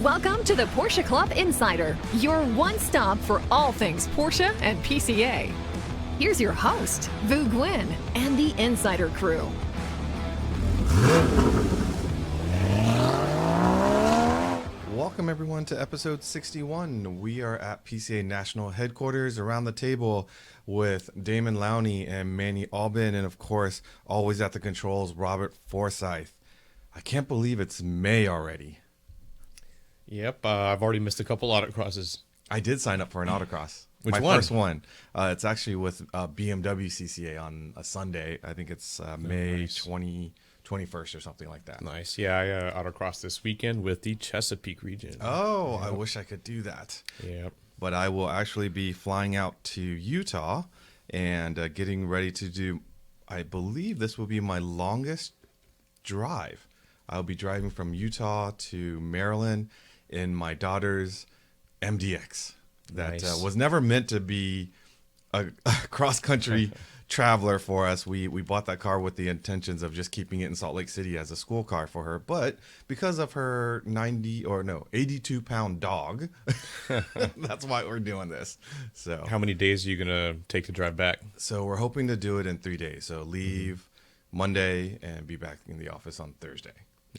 Welcome to the Porsche Club Insider, your one stop for all things Porsche and PCA. Here's your host, Vu Gwyn, and the Insider crew. Welcome everyone to episode 61. We are at PCA National Headquarters around the table with Damon Lowney and Manny, and of course, always at the controls, Robert Forsyth. I can't believe it's May already. Yep, I've already missed a couple autocrosses. I did sign up for an autocross. Which My one? first one. It's actually with BMW CCA on a Sunday. I think it's May nice. 21st or something like that. Nice. Yeah, I autocrossed this weekend with the Chesapeake region. Oh, I wish I could do that. Yep. But I will actually be flying out to Utah and getting ready to do, I believe this will be my longest drive. I'll be driving from Utah to Maryland in my daughter's MDX. That Nice. Was never meant to be a cross-country traveler for us. We bought that car with the intentions of just keeping it in Salt Lake City as a school car for her. But because of her 82-pound dog, that's why we're doing this. So How many days are you going to take to drive back? So we're hoping to do it in 3 days. So leave Monday and be back in the office on Thursday.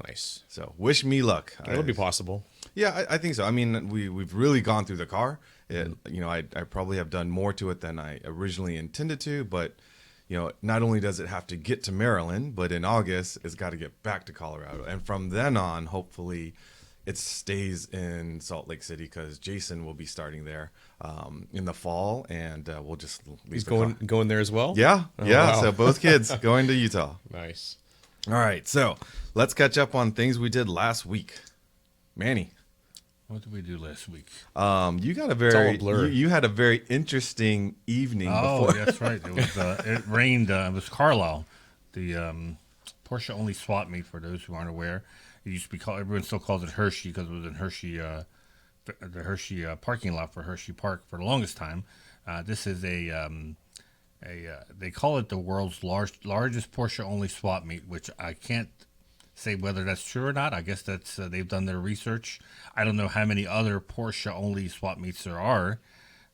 Nice. So wish me luck. It'll be possible. Yeah, I think so. I mean, we've really gone through the car. I probably have done more to it than I originally intended to, but not only does it have to get to Maryland, but in August it's got to get back to Colorado, and from then on, hopefully, it stays in Salt Lake City because Jason will be starting there in the fall, and we'll just leave He's the car. going there as well? Yeah. Wow. So both kids going to Utah. Nice. All right, so let's catch up on things we did last week. Manny. What did we do last week? You got a all a very blur. you had a very interesting evening. Oh, before. that's right. It was it rained. It was Carlisle, the Porsche-only swap meet. For those who aren't aware, it used to be called. Everyone still calls it Hershey because it was in Hershey, the Hershey parking lot for Hershey Park for the longest time. This is they call it the world's largest Porsche-only swap meet, which I can't say whether that's true or not. I guess that's they've done their research. I don't know how many other Porsche-only swap meets there are,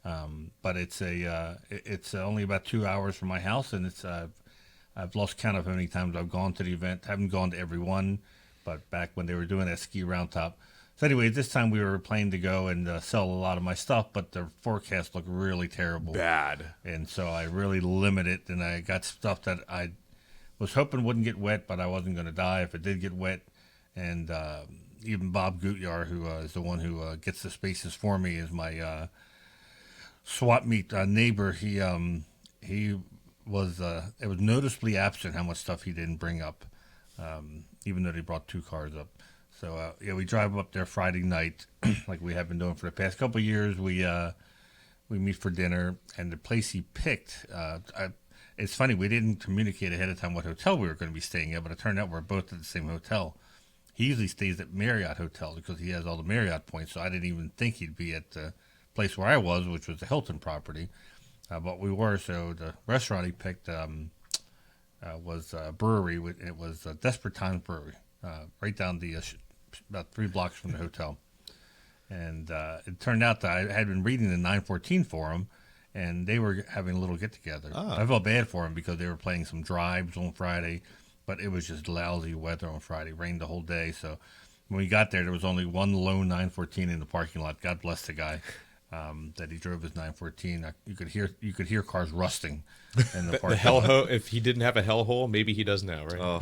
but it's only about 2 hours from my house, and I've lost count of how many times I've gone to the event. Haven't gone to every one, but back when they were doing that ski round top. So anyway, this time we were planning to go and sell a lot of my stuff, but the forecast looked really terrible. Bad. And so I really limited it, and I got stuff that I was hoping wouldn't get wet, but I wasn't going to die if it did get wet. And even Bob Gutjahr, who is the one who gets the spaces for me, is my swap meet neighbor. He was it was noticeably absent how much stuff he didn't bring up, even though they brought 2 cars up. So we drive up there Friday night, like we have been doing for the past couple of years. We meet for dinner, and the place he picked. It's funny, we didn't communicate ahead of time what hotel we were going to be staying at, but it turned out we're both at the same hotel. He usually stays at Marriott hotels because he has all the Marriott points, so I didn't even think he'd be at the place where I was, which was the Hilton property. But we were, so the restaurant he picked was a brewery. It was Desperate Times Brewery, right down the about 3 blocks from the hotel. And it turned out that I had been reading the 914 forum, and they were having a little get-together. Oh. I felt bad for them because they were playing some drives on Friday, but it was just lousy weather on Friday. Rained the whole day. So when we got there was only one lone 914 in the parking lot. God bless the guy that he drove his 914. You could hear cars rusting in the parking The hell lot. hole. If he didn't have a hell hole, maybe he does now, right? Oh,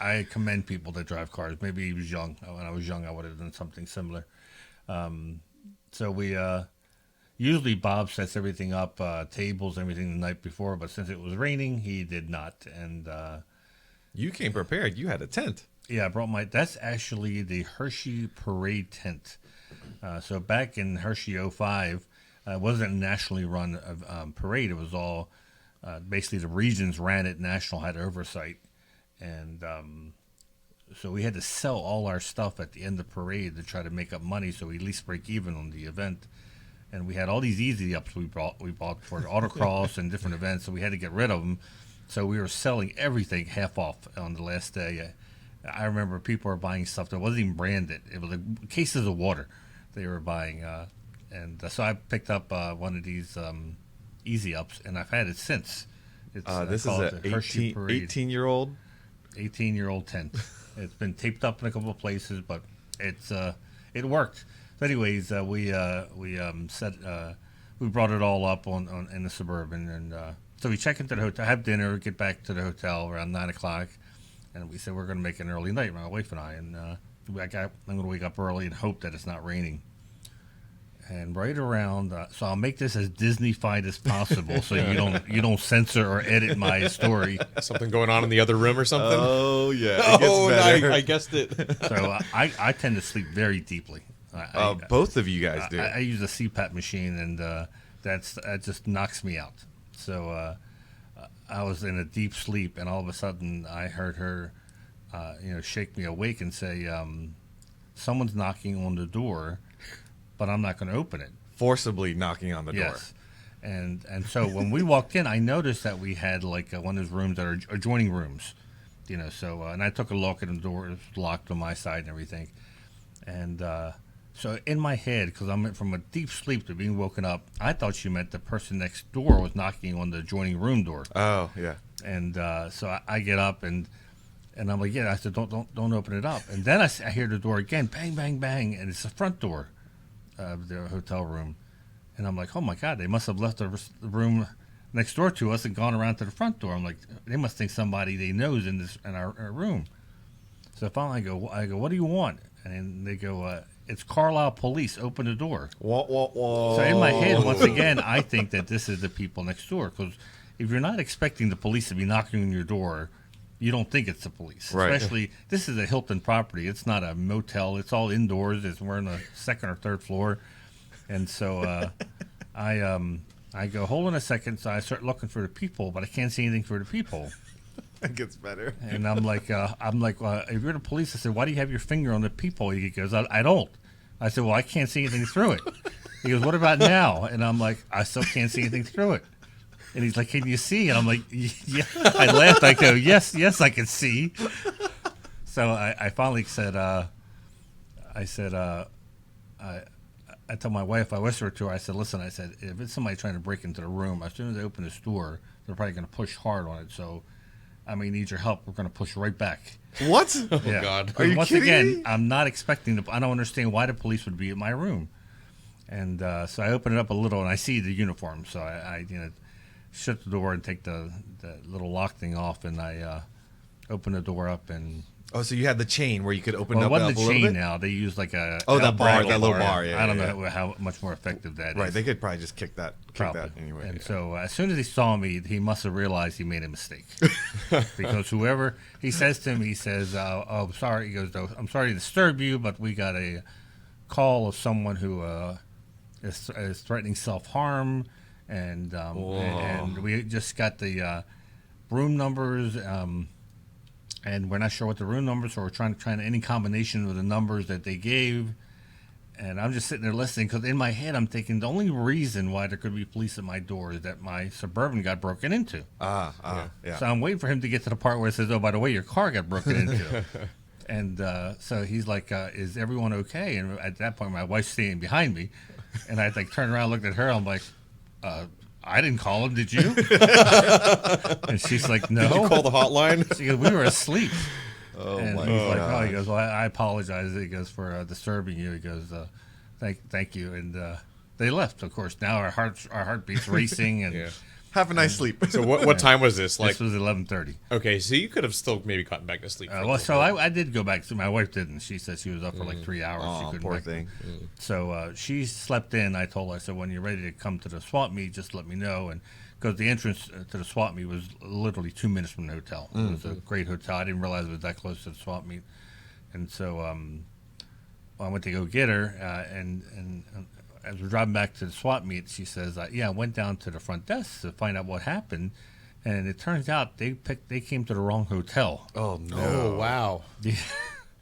I commend people that drive cars. Maybe he was young. When I was young, I would have done something similar. So we usually Bob sets everything up, tables, everything the night before. But since it was raining, he did not. And you came prepared. You had a tent. yeah, I brought that's actually the Hershey Parade tent. So back in Hershey 05, it wasn't a nationally run parade. It was all basically the regions ran it. National had oversight. And so we had to sell all our stuff at the end of the parade to try to make up money so we at least break even on the event. And we had all these easy ups we bought for the autocross and different events, so we had to get rid of them. So we were selling everything half off on the last day. I remember people were buying stuff that wasn't even branded. It was like cases of water they were buying. And so I picked up one of these Easy Ups, and I've had it since. This is an 18-year-old? 18-year-old tent. It's been taped up in a couple of places, but it worked. So anyways, we brought it all up on in the Suburban, and so we check into the hotel, have dinner, get back to the hotel around 9 o'clock, and we said we're going to make an early night, my wife and I, and I'm going to wake up early and hope that it's not raining. And right around, so I'll make this as Disney-fied as possible, so you don't censor or edit my story. Something going on in the other room or something? Oh, yeah. Oh, I guessed it. So I tend to sleep very deeply. Both of you guys do. I use a CPAP machine, and that just knocks me out. So I was in a deep sleep, and all of a sudden I heard her, shake me awake and say, "Someone's knocking on the door, but I'm not going to open it." Forcibly knocking on the door. Yes. And so when we walked in, I noticed that we had like one of those rooms that are adjoining rooms, So and I took a look at the door; it was locked on my side and everything, and. So in my head, because I went from a deep sleep to being woken up, I thought she meant the person next door was knocking on the adjoining room door. Oh, yeah. And so I get up and I'm like, yeah. I said, don't open it up. And then I hear the door again, bang, bang, bang, and it's the front door of the hotel room. And I'm like, oh my God, they must have left the room next door to us and gone around to the front door. I'm like, they must think somebody they know is in our room. So finally I go, what do you want? And they go, it's Carlisle police. Open the door. Whoa. So in my head, once again, I think that this is the people next door. Because if you're not expecting the police to be knocking on your door, you don't think it's the police. Right. Especially, this is a Hilton property. It's not a motel. It's all indoors. We're on the second or third floor. And so I go, hold on a second. So I start looking for the people, but I can't see anything for the people. It gets better. And I'm like, if you're the police, I said, why do you have your finger on the peephole? He goes, I don't. I said, well, I can't see anything through it. He goes, what about now? And I'm like, I still can't see anything through it. And he's like, can you see? And I'm like, yeah. I laughed. I go, yes, I can see. So I finally said, I told my wife, I whispered to her, I said, listen, if it's somebody trying to break into the room, as soon as they open this door, they're probably going to push hard on it. So I may need your help. We're going to push right back. What? Oh, yeah. God. Are you once kidding again, me? I'm not expecting I don't understand why the police would be in my room. And so I open it up a little, and I see the uniform. So I shut the door and take the little lock thing off, and I open the door up. And Oh, so you had the chain where you could open well, up it wasn't a the little chain bit? now. They use like a that bar, bridle that little bar. Yeah, I don't yeah. know how much more effective that is. Right, they could probably just kick that Probably. anyway. And so as soon as he saw me, he must have realized he made a mistake. Because whoever, he says to him, he says, oh, sorry. He goes, I'm sorry to disturb you, but we got a call of someone who is threatening self-harm. And we just got the room numbers, and we're not sure what the room numbers are. We're trying any combination of the numbers that they gave. And I'm just sitting there listening because in my head I'm thinking the only reason why there could be police at my door is that my Suburban got broken into. Yeah. So I'm waiting for him to get to the part where it says, oh, by the way, your car got broken into. And so he's like, is everyone okay? And at that point, my wife's standing behind me. And I turned around, looked at her. I'm like, I didn't call him, did you? And she's like, no. Did you call the hotline? She goes, we were asleep. Oh, and my he's like, God. oh, he goes, well, I apologize. He goes, for disturbing you. He goes, thank you. And they left, of course. Now our heartbeat's racing. And Yeah. Have a nice sleep. So what time was this? this was 11:30. Okay, so you could have still maybe gotten back to sleep. for a Well, little so bit. I did go back. So my wife didn't. She said she was up for like 3 hours. She Oh, couldn't poor back- thing. So she slept in. I told her, I said, when you're ready to come to the swap meet, just let me know. And because the entrance to the swap meet was literally 2 minutes from the hotel. It was a great hotel. I didn't realize it was that close to the swap meet. And so I went to go get her. And as we're driving back to the swap meet, she says, I went down to the front desk to find out what happened. And it turns out they came to the wrong hotel. Oh, no. Oh, wow.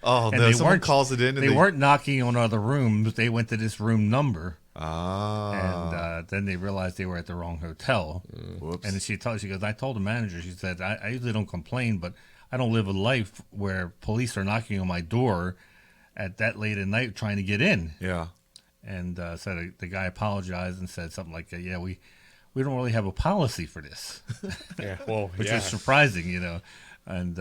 Oh, And no. they Someone weren't- calls it in. And They weren't knocking on other rooms. They went to this room number. And then they realized they were at the wrong hotel. Whoops. And she goes, I told the manager, she said, I usually don't complain, but I don't live a life where police are knocking on my door at that late at night trying to get in. Yeah. And so the guy apologized and said something like, "Yeah, we don't really have a policy for this," Yeah, well, which is surprising, you know. And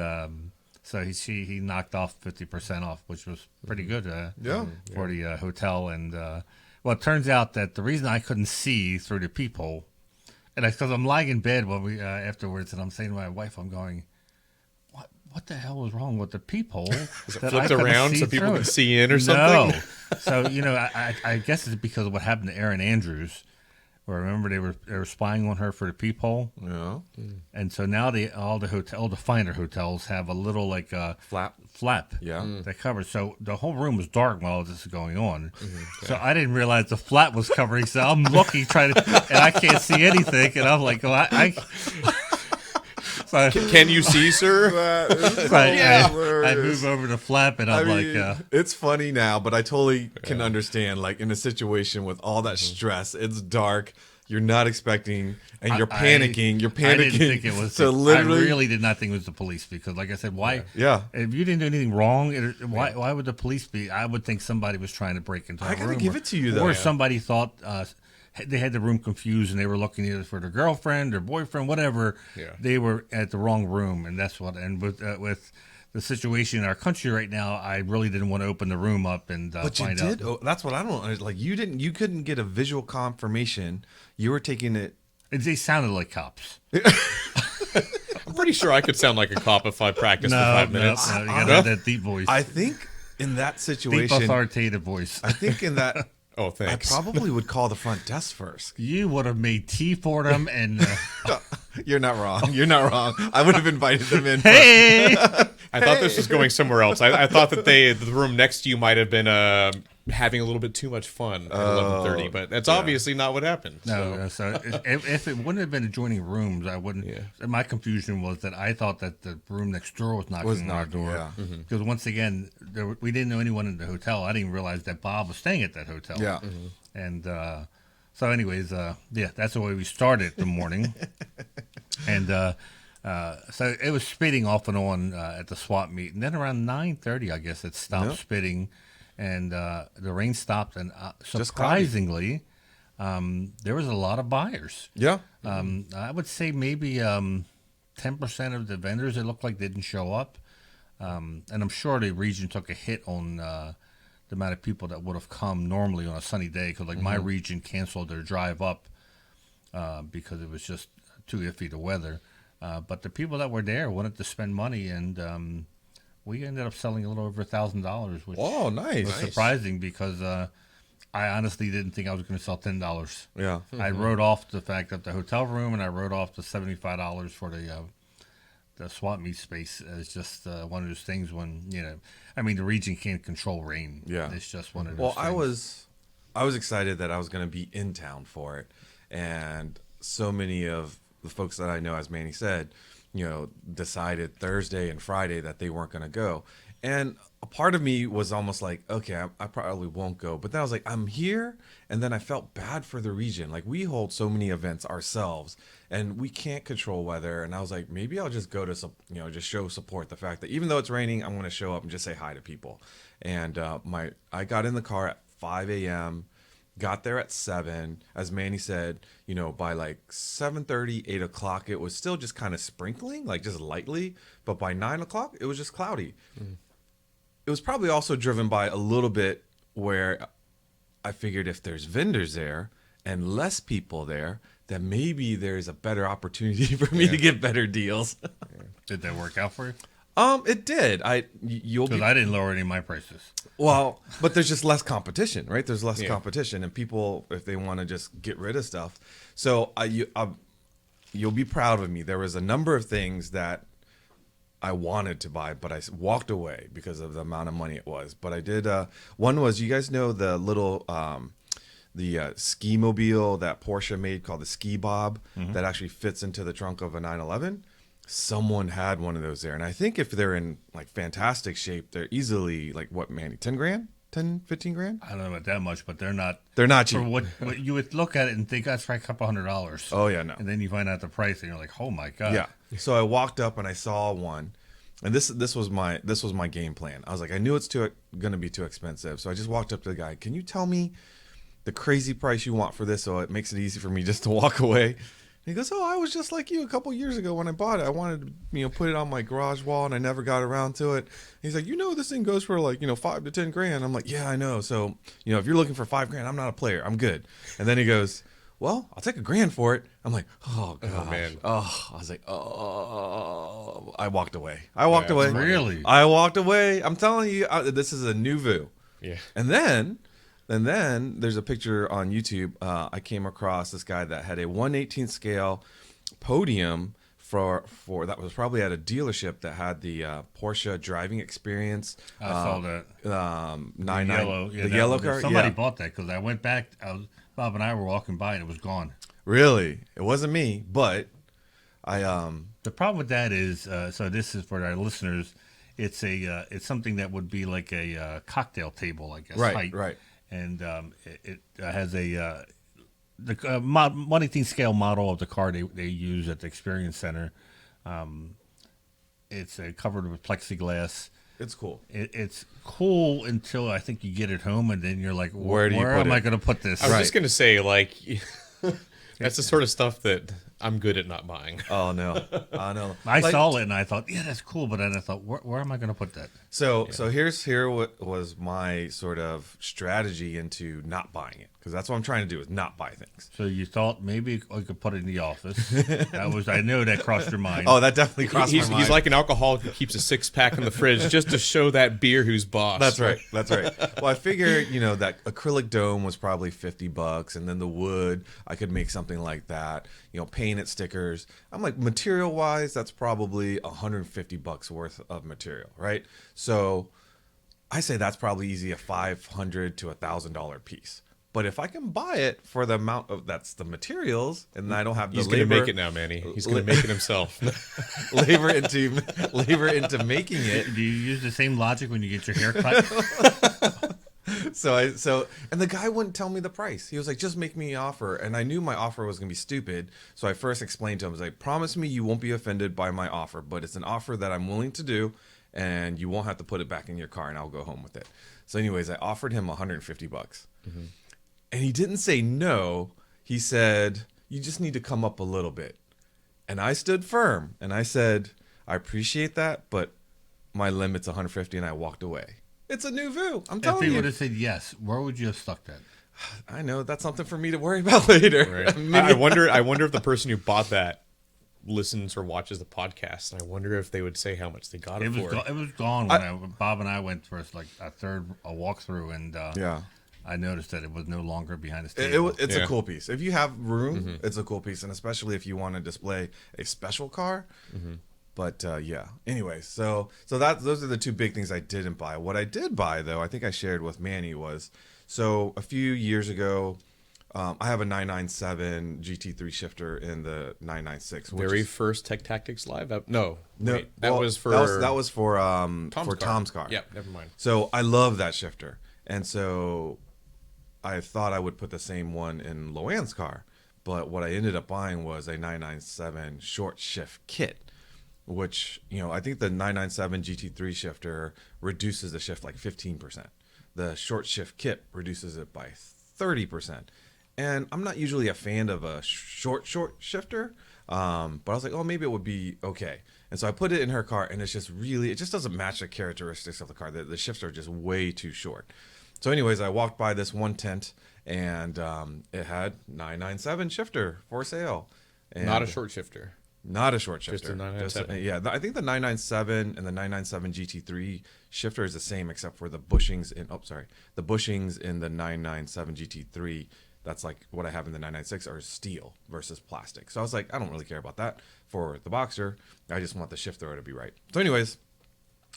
so he knocked off 50% off, which was pretty good for the hotel. And well, it turns out that the reason I couldn't see through the peephole, and because I'm lying in bed when we afterwards, and I'm saying to my wife, I'm going, what the hell was wrong with the peephole? Was it flipped around so people could see in or something? No. So, you know, I guess it's because of what happened to Erin Andrews. Where remember they were spying on her for the peephole. Yeah. And so now all the finer hotels have a little like flap. Yeah. That covers. So the whole room was dark while this is going on. So I didn't realize the flap was covering. So I'm looking trying to, and I can't see anything. And I'm like, well, So can you see, sir? I move over the flap, and I'm like, it's funny now, but I totally can understand. Like in a situation with all that stress, it's dark. You're not expecting, and you're panicking. You're panicking. I didn't think it was. So literally, I really did not think it was the police because, like I said, why? Yeah. If you didn't do anything wrong, why would the police be? I would think somebody was trying to break into a room. I gotta give it to you though. Or somebody thought. They had the room confused and they were looking either for their girlfriend or boyfriend, whatever. Yeah. They were at the wrong room, and that's what. And with the situation in our country right now, I really didn't want to open the room up and but find you did. out. Oh, that's what I don't understand. Like you couldn't get a visual confirmation. You were taking it. They sounded like cops. I'm pretty sure I could sound like a cop if I practiced for 5 minutes. No, you got to have that deep voice. I think in that situation, deep authoritative voice. I think in that. Oh, thanks. I probably would call the front desk first. You would have made tea for them, and you're not wrong. You're not wrong. I would have invited them in. Hey, I thought this was going somewhere else. I thought that the room next to you might have been having a little bit too much fun at 11:30, but that's obviously not what happened. No, so if it wouldn't have been adjoining rooms, I wouldn't. Yeah. My confusion was that I thought that the room next door was knocking on our door. Yeah. Because once again, we didn't know anyone in the hotel. I didn't realize that Bob was staying at that hotel. Yeah. And so, anyways, that's the way we started the morning. And so it was spitting off and on at the swap meet, and then around 9:30, I guess it stopped spitting. And the rain stopped, and surprisingly, there was a lot of buyers. Yeah. I would say maybe 10% of the vendors, it looked like, didn't show up. And I'm sure the region took a hit on the amount of people that would have come normally on a sunny day, because my region canceled their drive up because it was just too iffy, the weather. But the people that were there wanted to spend money, and we ended up selling a little over $1,000, which was surprising because I honestly didn't think I was going to sell $10. Yeah. I wrote off the fact that the hotel room, and I wrote off the $75 for the swap meet space as just one of those things when, the region can't control rain. Yeah. It's just one of those things. I was excited that I was going to be in town for it. And so many of the folks that I know, as Manny said, decided Thursday and Friday that they weren't going to go. And a part of me was almost like, okay, I probably won't go. But then I was like, I'm here. And then I felt bad for the region. Like, we hold so many events ourselves, and we can't control weather. And I was like, maybe I'll just go to, just show support. The fact that even though it's raining, I'm going to show up and just say hi to people. And I got in the car at 5 a.m., got there at 7. As Manny said, by like 7:30, 8 o'clock, it was still just kind of sprinkling, like just lightly. But by 9 o'clock, it was just cloudy. It was probably also driven by a little bit where I figured if there's vendors there and less people there, then maybe there's a better opportunity for me to get better deals. Did that work out for you? It did. Because I didn't lower any of my prices. Well, but there's just less competition, right? There's less competition, and people, if they want to just get rid of stuff. So you'll be proud of me. There was a number of things that I wanted to buy, but I walked away because of the amount of money it was. But I did. One was, you guys know the little the ski mobile that Porsche made called the Ski Bob that actually fits into the trunk of a 911. Someone had one of those there, and I think if they're in like fantastic shape, they're easily like, what, Manny, 10 grand, 10, 15 grand? I don't know about that much, but they're not cheap. For what you would look at it and think that's right, a couple $100. Oh yeah, no. And then you find out the price, and you're like, oh my god. Yeah. So I walked up and I saw one, And this was my game plan. I was like, I knew it's gonna be too expensive, so I just walked up to the guy. Can you tell me the crazy price you want for this, so it makes it easy for me just to walk away? And he goes, oh, I was just like you a couple years ago when I bought it. I wanted to put it on my garage wall, and I never got around to it. He's like, this thing goes for like $5 to 10 grand. I'm like, yeah, I know. So if you're looking for $5 grand, I'm not a player. I'm good. And then he goes, well, I'll take $1 grand for it. I'm like, oh gosh. Oh, man. Oh, I was like, oh. I walked away. I walked away. Really? I walked away. I'm telling you, this is a new Voo. Yeah. And then there's a picture on YouTube. I came across this guy that had a 1/18 scale podium for that was probably at a dealership that had the Porsche driving experience. I saw that. 99, the yellow car. Somebody Yeah. bought that because I went back. Bob and I were walking by and it was gone. Really, it wasn't me, but I The problem with that is, so this is for our listeners. It's something that would be like a cocktail table, I guess. Right, right. And it has the 1/18 scale model of the car they use at the Experience Center. It's covered with plexiglass. It's cool. It's cool until I think you get it home, and then you're like, Where do you where put am it? I going to put this? I was just gonna say, like, that's the sort of stuff that I'm good at not buying. Oh no, I know. I saw it and I thought, yeah, that's cool, but then I thought, where am I going to put that? So here what was my sort of strategy into not buying it, because that's what I'm trying to do, is not buy things. So you thought maybe I could put it in the office. I know that crossed your mind. Oh, that definitely crossed my mind. He's like an alcoholic who keeps a 6-pack in the fridge just to show that beer who's boss. That's right. That's right. Well, I figured, that acrylic dome was probably $50, and then the wood, I could make something like that. Paint it, stickers. I'm like, material wise, that's probably $150 worth of material, right? So I say that's probably easy, a $500 to $1,000 piece. But if I can buy it for the amount of that's the materials, and I don't have the He's labor, going to make it now, Manny. He's going to make it himself. labor into making it. Do you use the same logic when you get your hair cut? And the guy wouldn't tell me the price. He was like, just make me an offer. And I knew my offer was going to be stupid. So I first explained to him, I was like, promise me you won't be offended by my offer, but it's an offer that I'm willing to do, and you won't have to put it back in your car, and I'll go home with it. So anyways, I offered him $150. Mm-hmm. And he didn't say no. He said, you just need to come up a little bit. And I stood firm, and I said, I appreciate that, but my limit's $150, and I walked away. It's a new Voo. I'm telling If he you. would have said yes, where would you have stuck that? I know that's something for me to worry about later. Right. I wonder if the person who bought that listens or watches the podcast, and I wonder if they would say how much they got it for. It was gone when Bob and I went for like a walkthrough, and Yeah. I noticed that it was no longer behind the table. It's a cool piece. If you have room, it's a cool piece, and especially if you want to display a special car. Mm-hmm. But yeah. Anyways, so those are the two big things I didn't buy. What I did buy, though, I think I shared with Manny, was a few years ago, I have a 997 GT3 shifter in the 996. Very first Tech Tactics Live? No, wait, that was for Tom's car. Yeah, never mind. So I love that shifter, and so I thought I would put the same one in Loan's car, but what I ended up buying was a 997 short shift kit, which, I think the 997 GT3 shifter reduces the shift like 15%. The short shift kit reduces it by 30%. And I'm not usually a fan of a short shifter, but I was like, oh, maybe it would be okay. And so I put it in her car, and it just doesn't match the characteristics of the car. The shifts are just way too short. So anyways, I walked by this one tent, and it had 997 shifter for sale. And Not a short shifter. Not a short shifter. Just a 997. Yeah, I think the 997 and the 997 GT3 shifter is the same, except for the bushings in the bushings in the 997 GT3. That's like what I have in the 996 are steel versus plastic. So I was like, I don't really care about that for the Boxer. I just want the shift throw to be right. So anyways,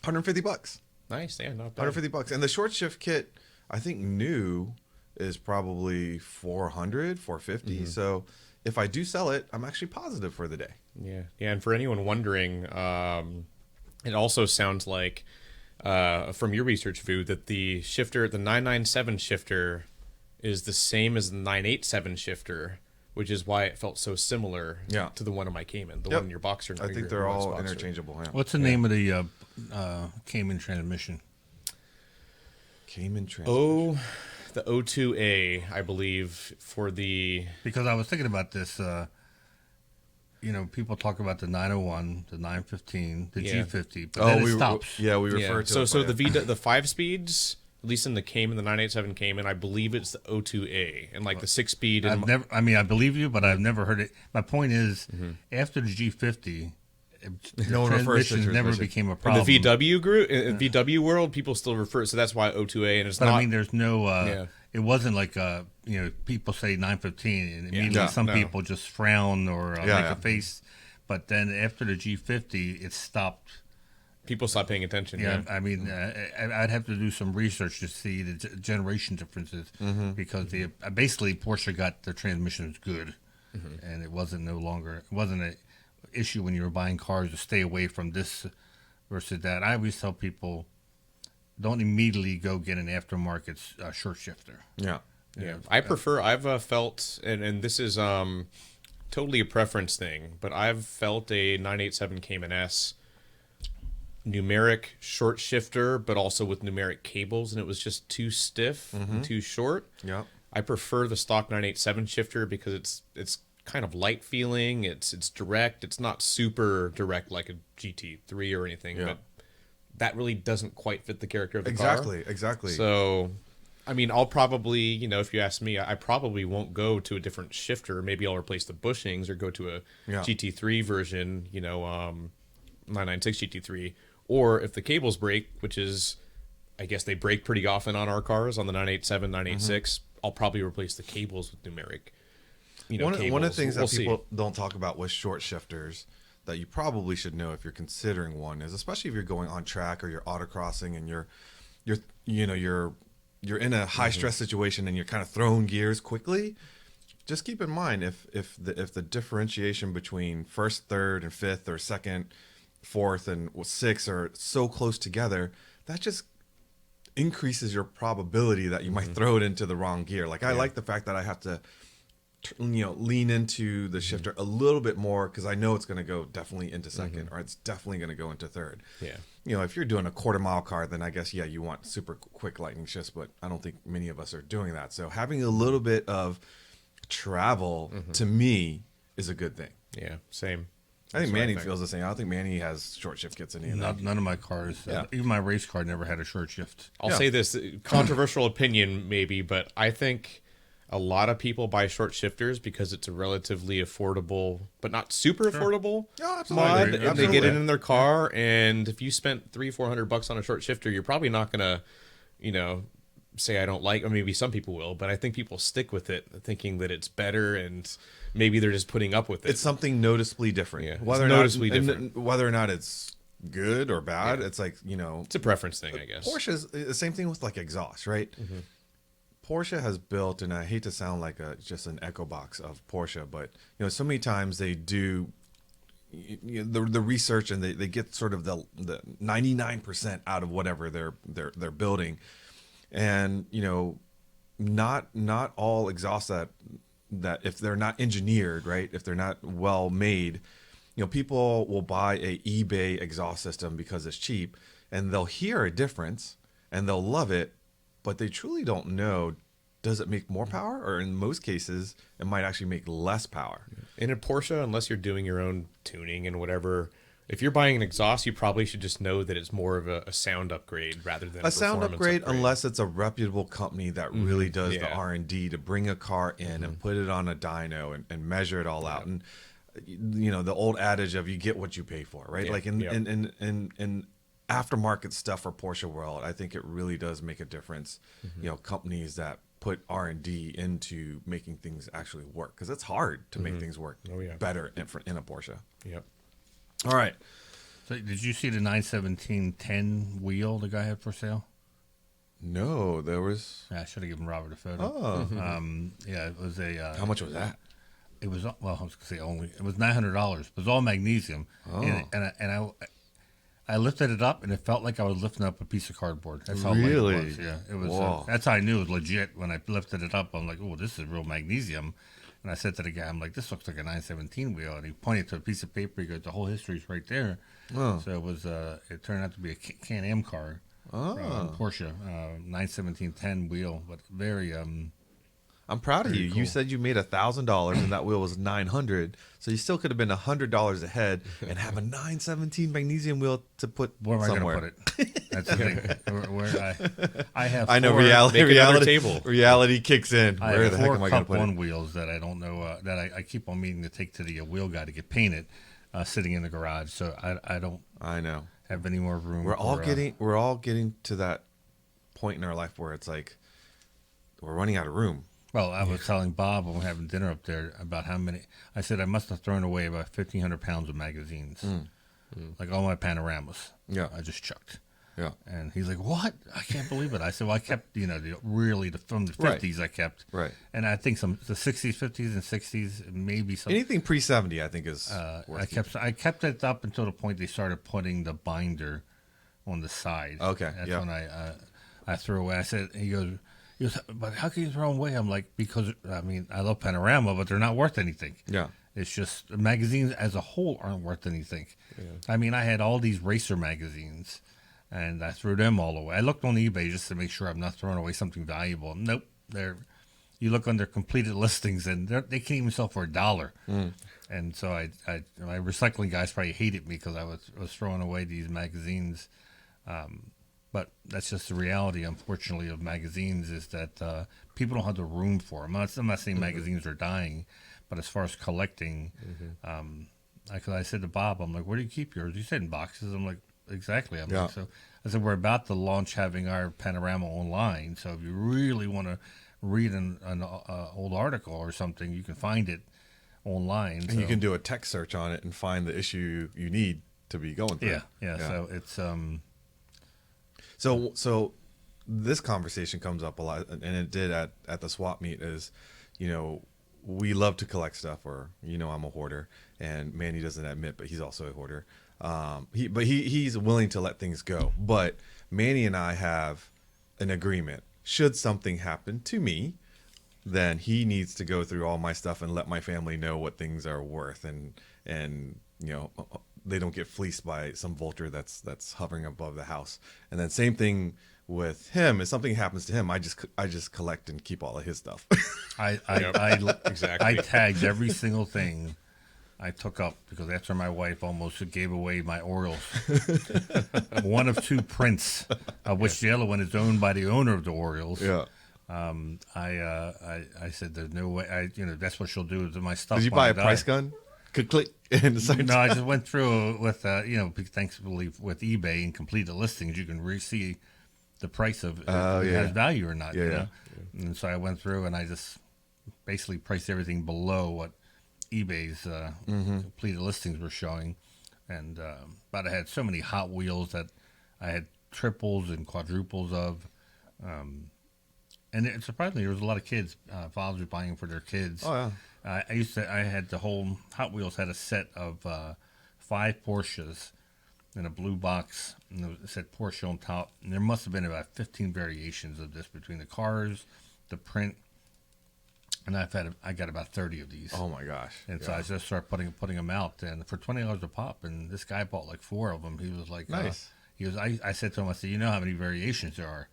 $150. Nice, yeah, not bad. $150. And the short shift kit, I think new is probably $400, $450. Mm-hmm. So if I do sell it, I'm actually positive for the day. Yeah. And for anyone wondering, it also sounds like from your research, Vu, that the 997 shifter is the same as the 987 shifter, which is why it felt so similar to the one in my Cayman, the one in your Boxer. I think they're all interchangeable. Yeah. What's the name of the Cayman transmission? Cayman transmission. The O2A, I believe, for the... Because I was thinking about this. People talk about the 901, the 915, the G50, but then it stops. We refer to it. So the 5-speeds, at least in the Cayman, the 987 Cayman, I believe it's the O2A, and like the 6-speed. I believe you, but I've never heard it. My point is, after the G50, no one refers to transmission never became a In problem. the VW group, in VW world, people still refer. So that's why O2A, and it's But not. I mean, there's no. It wasn't like people say 915, and immediately some people just frown or make a face. But then after the G50, it stopped. People stopped paying attention. Yeah, I mean, I'd have to do some research to see the generation differences because basically Porsche got the transmissions good, and it wasn't an issue when you were buying cars to stay away from this versus that. I always tell people, don't immediately go get an aftermarket short shifter. Yeah. I prefer. I've felt, and this is totally a preference thing, but I've felt a 987 Cayman S numeric short shifter, but also with numeric cables, and it was just too stiff and too short. Yeah. I prefer the stock 987 shifter because it's kind of light feeling. It's direct. It's not super direct like a GT3 or anything, but that really doesn't quite fit the character of the car. Exactly. So, I mean, I'll probably, if you ask me, I probably won't go to a different shifter. Maybe I'll replace the bushings or go to a GT3 version, 996 GT3. Or if the cables break, which is, I guess they break pretty often on our cars, on the 987, 986, I'll probably replace the cables with numeric. One of the things that people don't talk about with short shifters that you probably should know if you're considering one is, especially if you're going on track or you're autocrossing and you're in a high stress situation and you're kind of throwing gears quickly. Just keep in mind if the differentiation between first, third, and fifth, or second, fourth, and sixth are so close together, that just increases your probability that you might throw it into the wrong gear. Like I like the fact that I have to lean into the shifter a little bit more because I know it's going to go definitely into second or it's definitely going to go into third. Yeah. If you're doing a quarter-mile car, then I guess, you want super quick lightning shifts, but I don't think many of us are doing that. So having a little bit of travel, to me, is a good thing. Yeah, same. I think Manny feels the same. I don't think Manny has short shift kits in any of that. None of my cars. Even my race car never had a short shift. I'll say this, controversial opinion maybe, but I think a lot of people buy short shifters because it's a relatively affordable, but not super affordable mod, and they get it in their car. And if you spent $300-400 on a short shifter, you're probably not gonna, say I don't like. Or maybe some people will, but I think people stick with it, thinking that it's better, and maybe they're just putting up with it. It's something noticeably different. Yeah, whether different. Whether or not it's good or bad, it's like it's a preference thing, I guess. Porsche's the same thing with like exhaust, right? Porsche has built, and I hate to sound like just an echo box of Porsche, but so many times they do the research and they get sort of the 99% out of whatever they're building, and not all exhausts that if they're not engineered right, if they're not well made, people will buy a eBay exhaust system because it's cheap, and they'll hear a difference and they'll love it. But they truly don't know, does it make more power? Or in most cases, it might actually make less power. In a Porsche, unless you're doing your own tuning and whatever, if you're buying an exhaust, you probably should just know that it's more of a sound upgrade rather than a sound upgrade, unless it's a reputable company that really does the R&D to bring a car in and put it on a dyno and measure it all out. And, the old adage of you get what you pay for, right? Like in aftermarket stuff for Porsche world, I think it really does make a difference. Companies that put R&D into making things actually work, because it's hard to make things work better in a Porsche. Yep. All right. So did you see the 917-10 wheel the guy had for sale? No, there was. I should have given Robert a photo. Oh. It was a. How much was that? It was, well, I was going to say only. It was $900. It was all magnesium. Oh. And I lifted it up, and it felt like I was lifting up a piece of cardboard. That's how really? light it was. Yeah, it was. That's how I knew it was legit when I lifted it up. I'm like, oh, this is real magnesium. And I said to the guy, I'm like, this looks like a 917 wheel. And he pointed to a piece of paper. He goes, the whole history's right there. Oh. So it turned out to be a Can-Am car. Porsche, 917-10 wheel, but very I'm proud of you. cool. You said you made $1,000 and that wheel was $900, so you still could have been $100 ahead and have a 917 magnesium wheel to put where am I somewhere. going to put it? That's the thing. Where I have. I know four, reality kicks in. I Where have the heck four am I going Cup to put 1 it? wheels that I don't know that I keep on meaning to take to the wheel guy to get painted, sitting in the garage. So I don't I know. have any more room. We're all getting to that point in our life where it's like we're running out of room. Well, I was telling Bob when we were having dinner up there about how many. I said I must have thrown away about 1,500 pounds of magazines, like all my panoramas. Yeah. I just chucked. Yeah. And he's like, "What? I can't believe it." I said, "Well, I kept, from the 50s, I kept, Right. and I think the 60s, 50s, and 60s, maybe some. Anything pre-70, I think, is worth I kept it up until the point they started putting the binder on the side. Okay, That's yeah. when I threw away. I said, he goes, but how can you throw them away? I'm like, because I love Panorama, but they're not worth anything. Yeah. It's just magazines as a whole aren't worth anything. Yeah. I had all these racer magazines, and I threw them all away. I looked on eBay just to make sure I'm not throwing away something valuable. Nope, you look on their completed listings, and they can't even sell for $1. And so my recycling guys probably hated me because I was throwing away these magazines. But that's just the reality, unfortunately, of magazines is that people don't have the room for them. I'm not saying magazines are dying, but as far as collecting, I said to Bob, I'm like, where do you keep yours? You said in boxes. I'm like, exactly. I'm like, so I said, we're about to launch having our panorama online. So if you really want to read an old article or something, you can find it online. And you can do a text search on it and find the issue you need to be going through. Yeah. So it's So this conversation comes up a lot, and it did at the swap meet. Is we love to collect stuff, or I'm a hoarder, and Manny doesn't admit, but he's also a hoarder. He's willing to let things go. But Manny and I have an agreement. Should something happen to me, then he needs to go through all my stuff and let my family know what things are worth, and they don't get fleeced by some vulture that's hovering above the house. And then same thing with him. If something happens to him, I just collect and keep all of his stuff. Exactly. I tagged every single thing I took up because after my wife almost gave away my Orioles, one of two prints, of which the other one is owned by the owner of the Orioles. Yeah. I said there's no way. That's what she'll do to my stuff. Did you buy a price gun? Click and no, I just went through with thankfully with eBay and complete the listings. You can see the price of if it has value or not. Yeah. And so I went through and I just basically priced everything below what eBay's completed listings were showing. And but I had so many Hot Wheels that I had triples and quadruples of. And surprisingly, there was a lot of kids. Fathers were buying for their kids. Oh yeah. I had the whole Hot Wheels had a set of 5 Porsches in a blue box, and it said Porsche on top. And there must have been about 15 variations of this between the cars, the print, and I got about 30 of these. Oh my gosh! And so I just started putting them out, and for $20 a pop. And this guy bought like 4 of them. He was like, nice. I said to him, I said, you know how many variations there are.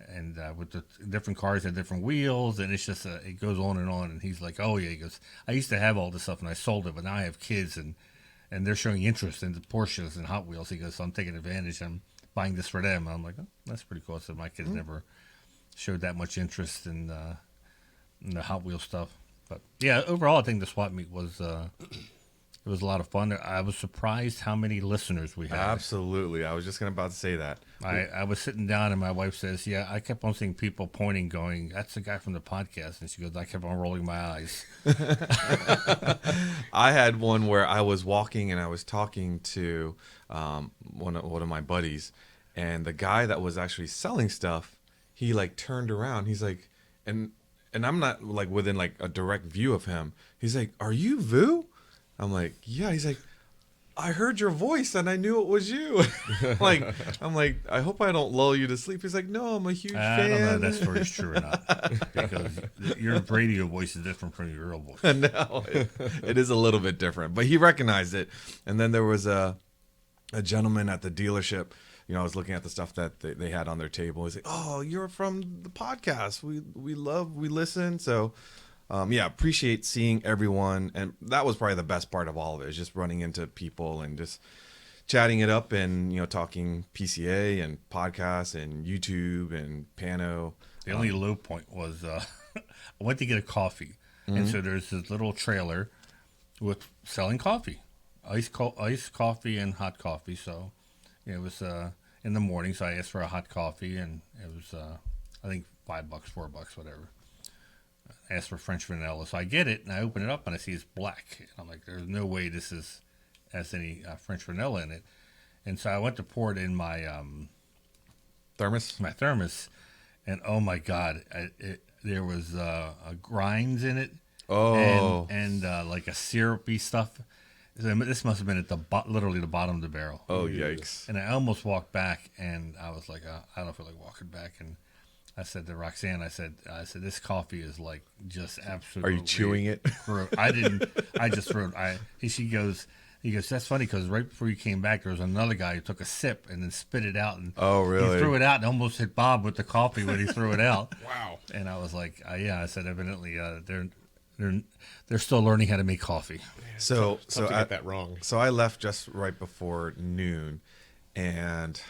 And with the different cars had different wheels, and it's just it goes on. And he's like, "Oh yeah," he goes, "I used to have all this stuff, and I sold it, but now I have kids, and they're showing interest in the Porsches and Hot Wheels." He goes, "So I'm taking advantage. I'm buying this for them." And I'm like, "Oh, that's pretty cool." So my kids never showed that much interest in the Hot Wheel stuff, but yeah, overall, I think the swap meet was. It was a lot of fun. I was surprised how many listeners we had. Absolutely. I was just about to say that. I was sitting down and my wife says, yeah, I kept on seeing people pointing, going, that's the guy from the podcast. And she goes, I kept on rolling my eyes. I had one where I was walking and I was talking to one of my buddies. And the guy that was actually selling stuff, he turned around. He's like, and I'm not within a direct view of him. He's like, are you Vu? I'm like, yeah. He's like, I heard your voice and I knew it was you. I'm like, I hope I don't lull you to sleep. He's like, no, I'm a huge fan. I don't know if that story's true or not, because your radio voice is different from your real voice. No, it is a little bit different, but he recognized it. And then there was a gentleman at the dealership. You know, I was looking at the stuff that they had on their table. He's like, "Oh, you're from the podcast. We listen." So, yeah, appreciate seeing everyone, and that was probably the best part of all of it. Is just running into people and just chatting it up, and talking PCA and podcasts and YouTube and Pano. The only low point was I went to get a coffee, and so there's this little trailer with selling coffee, iced coffee and hot coffee. So it was in the morning, so I asked for a hot coffee, and it was I think $5, $4, whatever. I asked for French vanilla, so I get it, and I open it up, and I see it's black. And I'm like, there's no way this has any French vanilla in it. And so I went to pour it in my thermos, and oh my God, there was grinds in it. Oh, and like a syrupy stuff. This must have been at literally the bottom of the barrel. Oh, yikes. And I almost walked back, and I was like, I don't feel like walking back. And I said to Roxanne, I said, this coffee is like just absolutely. Are you chewing it? I didn't. I just threw it. He goes, that's funny because right before you came back, there was another guy who took a sip and then spit it out. And oh, really? He threw it out and almost hit Bob with the coffee when he threw it out. Wow. And I was like, yeah. I said, evidently, they're still learning how to make coffee. So I got that wrong. So I left just right before noon, and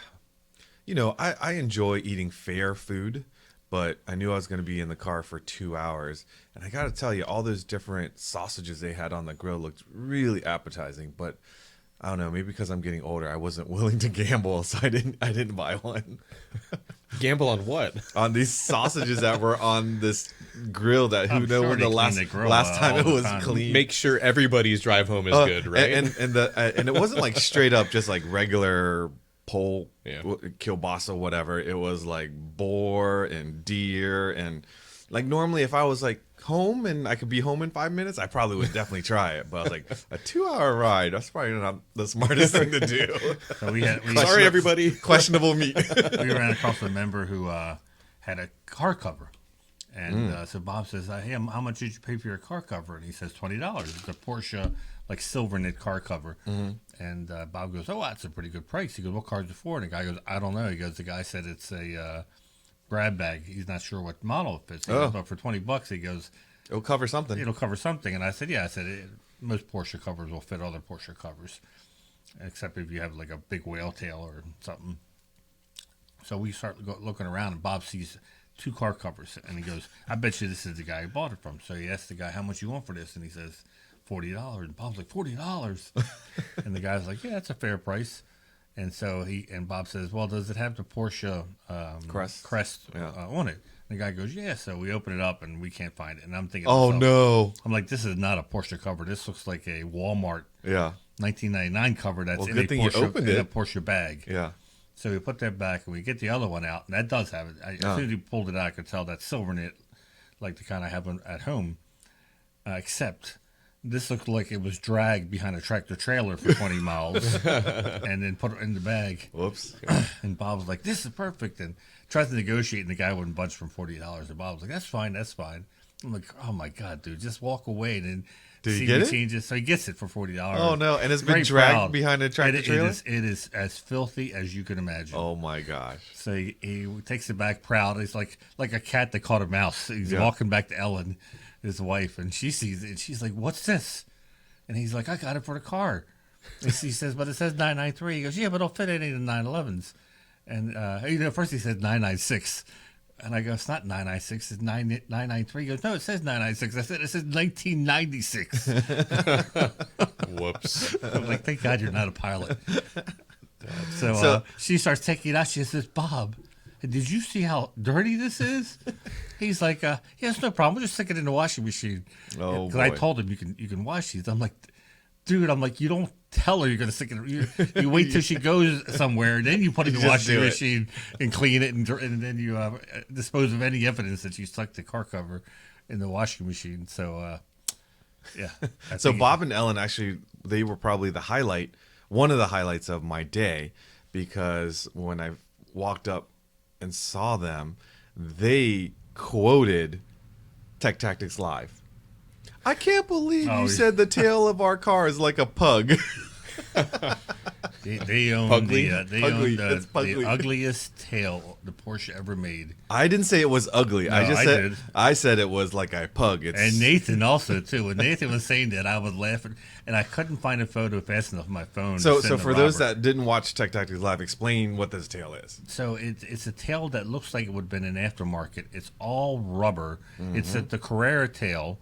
I enjoy eating fair food, but I knew I was going to be in the car for 2 hours, and I got to tell you, all those different sausages they had on the grill looked really appetizing, but I don't know, maybe because I'm getting older, I wasn't willing to gamble, so I didn't buy one. Gamble on what? On these sausages that were on this grill that I'm who know sure when they the clean last time all it the was time. clean. Make sure everybody's drive home is good, right? And it wasn't like straight up just like regular pole kielbasa, whatever. It was like boar and deer, and like normally if I was like home and I could be home in 5 minutes, I probably would definitely try it. But I was like, a 2-hour ride, that's probably not the smartest thing to do. So we Sorry, everybody. Questionable meat. We ran across a member who had a car cover. And so Bob says, hey, how much did you pay for your car cover? And he says, $20. It's a Porsche, like, silver knit car cover. And Bob goes, oh, that's a pretty good price. He goes, what car is it for? And the guy goes, I don't know. He goes, the guy said it's a grab bag. He's not sure what model it fits. He goes, but for $20, he goes, it'll cover something. It'll cover something. And I said, yeah. I said, most Porsche covers will fit other Porsche covers, except if you have, like, a big whale tail or something. So we start looking around, and Bob sees 2 car covers, and he goes, I bet you this is the guy who bought it from. So he asked the guy, how much you want for this? And he says, $40. And Bob's like, $40? And the guy's like, yeah, that's a fair price. And so Bob says, well, does it have the Porsche crest on it? And the guy goes, yeah. So we open it up, and we can't find it. And I'm thinking, oh, no. I'm like, this is not a Porsche cover. This looks like a Walmart 1999 cover that's in, good a thing you opened in a it. Porsche bag. Yeah. So we put that back, and we get the other one out, and that does have it. As soon as he pulled it out, I could tell that silver knit, like the kind I have at home. Except this looked like it was dragged behind a tractor trailer for 20 miles, and then put it in the bag. Whoops. And Bob was like, "This is perfect," and tried to negotiate, and the guy wouldn't budge from $40. And Bob was like, "That's fine, that's fine." I'm like, "Oh my God, dude, just walk away." And then did he get it? Changes. So he gets it for $40. Oh no! And it's been dragged behind a tractor trailer. It is as filthy as you can imagine. Oh my gosh! So he takes it back proud. He's like a cat that caught a mouse. He's walking back to Ellen, his wife, and she sees it. And she's like, "What's this?" And he's like, "I got it for the car." And she says, "But it says 993." He goes, "Yeah, but it'll fit any of the 911s." And first he said 996. And I go, it's not 996, it's 993. He goes, no, it says 996. I said, it says 1996. Whoops. I'm like, thank God you're not a pilot. So she starts taking it out. She says, Bob, did you see how dirty this is? He's like, yeah, it's no problem. We'll just stick it in the washing machine. Oh, because I told him you can wash these. I'm like, dude, you don't tell her you're going to stick it. You wait till she goes somewhere, and then you put it in the washing machine and clean it, and then you dispose of any evidence that you stuck the car cover in the washing machine. So, yeah. So Bob and Ellen, actually, they were probably the highlight one of the highlights of my day, because when I walked up and saw them, they quoted Tech Tactics Live. I can't believe you said the tail of our car is like a pug. They own Pugly? the ugliest tail the Porsche ever made. I didn't say it was ugly. No, I said it was like a pug. And Nathan also too. When Nathan was saying that, I was laughing, and I couldn't find a photo fast enough on my phone. So for those that didn't watch Tech Tactics Live, explain what this tail is. So it's a tail that looks like it would have been an aftermarket. It's all rubber. It's the Carrera tail,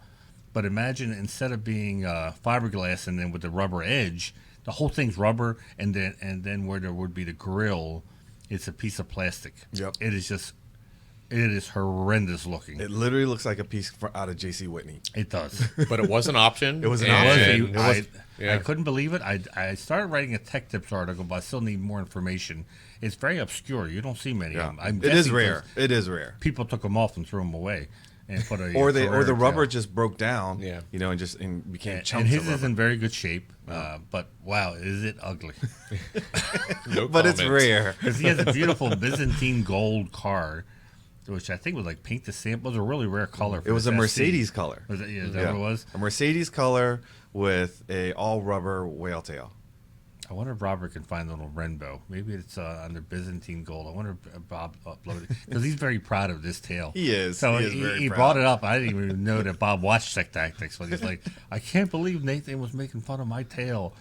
but imagine instead of being fiberglass and then with the rubber edge, the whole thing's rubber, and then where there would be the grill, it's a piece of plastic. Yep. It is horrendous looking. It literally looks like a piece out of J.C. Whitney. It does. But it was an option. It was an and option. I couldn't believe it. I started writing a tech tips article, but I still need more information. It's very obscure. You don't see many of them. It is rare. It is rare. People took them off and threw them away, and put a Or the Carrera rubber tail. just broke down. Yeah. You know, and became chunks And his of rubber. is in very good shape, but wow, is it ugly? No But it's comments. rare. Because he has a beautiful Byzantine gold car, which I think was like paint to sample. It was a really rare color. It was a Mercedes color. Was it, is that what it was? A Mercedes color with a all rubber whale tail. I wonder if Robert can find a little rainbow. Maybe it's under Byzantine gold. I wonder if Bob uploaded it because he's very proud of this tail. He is. So He is very he proud. brought it up. I didn't even know that Bob watched Tech Tactics, but he's like, I can't believe Nathan was making fun of my tail.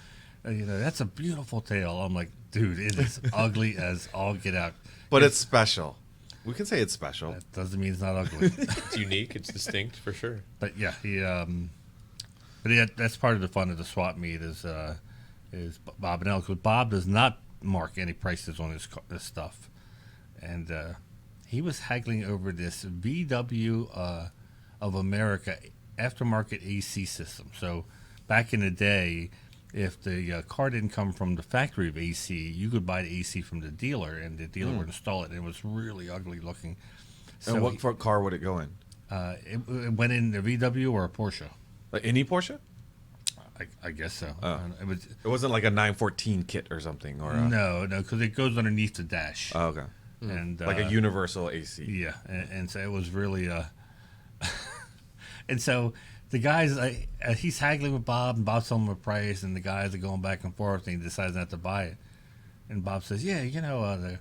That's a beautiful tail. I'm like, dude, it is ugly as all get out. But it's special. We can say it's special. That doesn't mean it's not ugly. It's unique. It's distinct for sure. But yeah, that's part of the fun of the swap meet is Bob and Elle, because Bob does not mark any prices on this stuff, and he was haggling over this VW of America aftermarket AC system. So back in the day, if the car didn't come from the factory of AC, you could buy the AC from the dealer, and the dealer would install it, and it was really ugly looking. So And what car would it go in? it went in a VW or a Porsche. Any Porsche? I guess so. It wasn't like a 914 kit or something, or a, No, because it goes underneath the dash. Oh, okay, And like a universal AC. Yeah, and so it was really and so the guys, he's haggling with Bob, and Bob's telling him a price, and the guys are going back and forth, and he decides not to buy it. And Bob says, yeah, the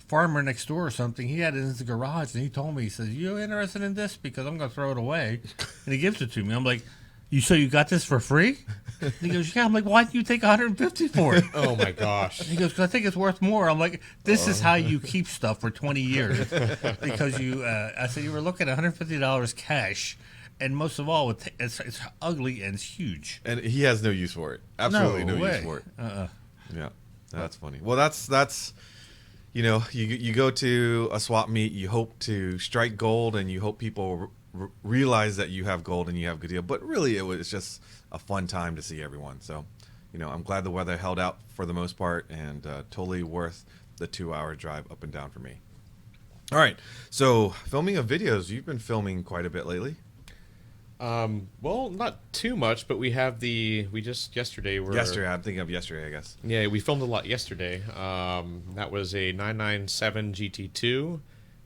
farmer next door or something, he had it in his garage, and he told me, he says, you interested in this? Because I'm going to throw it away. And he gives it to me. I'm like, you got this for free? And he goes, yeah. I'm like, why didn't you take $150 for it? Oh my gosh. He goes, 'cause I think it's worth more. I'm like, this is how you keep stuff for 20 years. Because I said, you were looking at $150 cash. And most of all, it's ugly and it's huge. And he has no use for it. Absolutely no way. use for it. Yeah, that's funny. Well, that's you go to a swap meet, you hope to strike gold, and you hope people realize that you have gold and you have good deal. But really, it was just a fun time to see everyone. So, I'm glad the weather held out for the most part, and totally worth the 2-hour drive up and down for me. All right, so filming of videos, you've been filming quite a bit lately. Well, not too much, but yesterday Yesterday, I'm thinking of yesterday, I guess. Yeah, we filmed a lot yesterday. That was a 997 GT2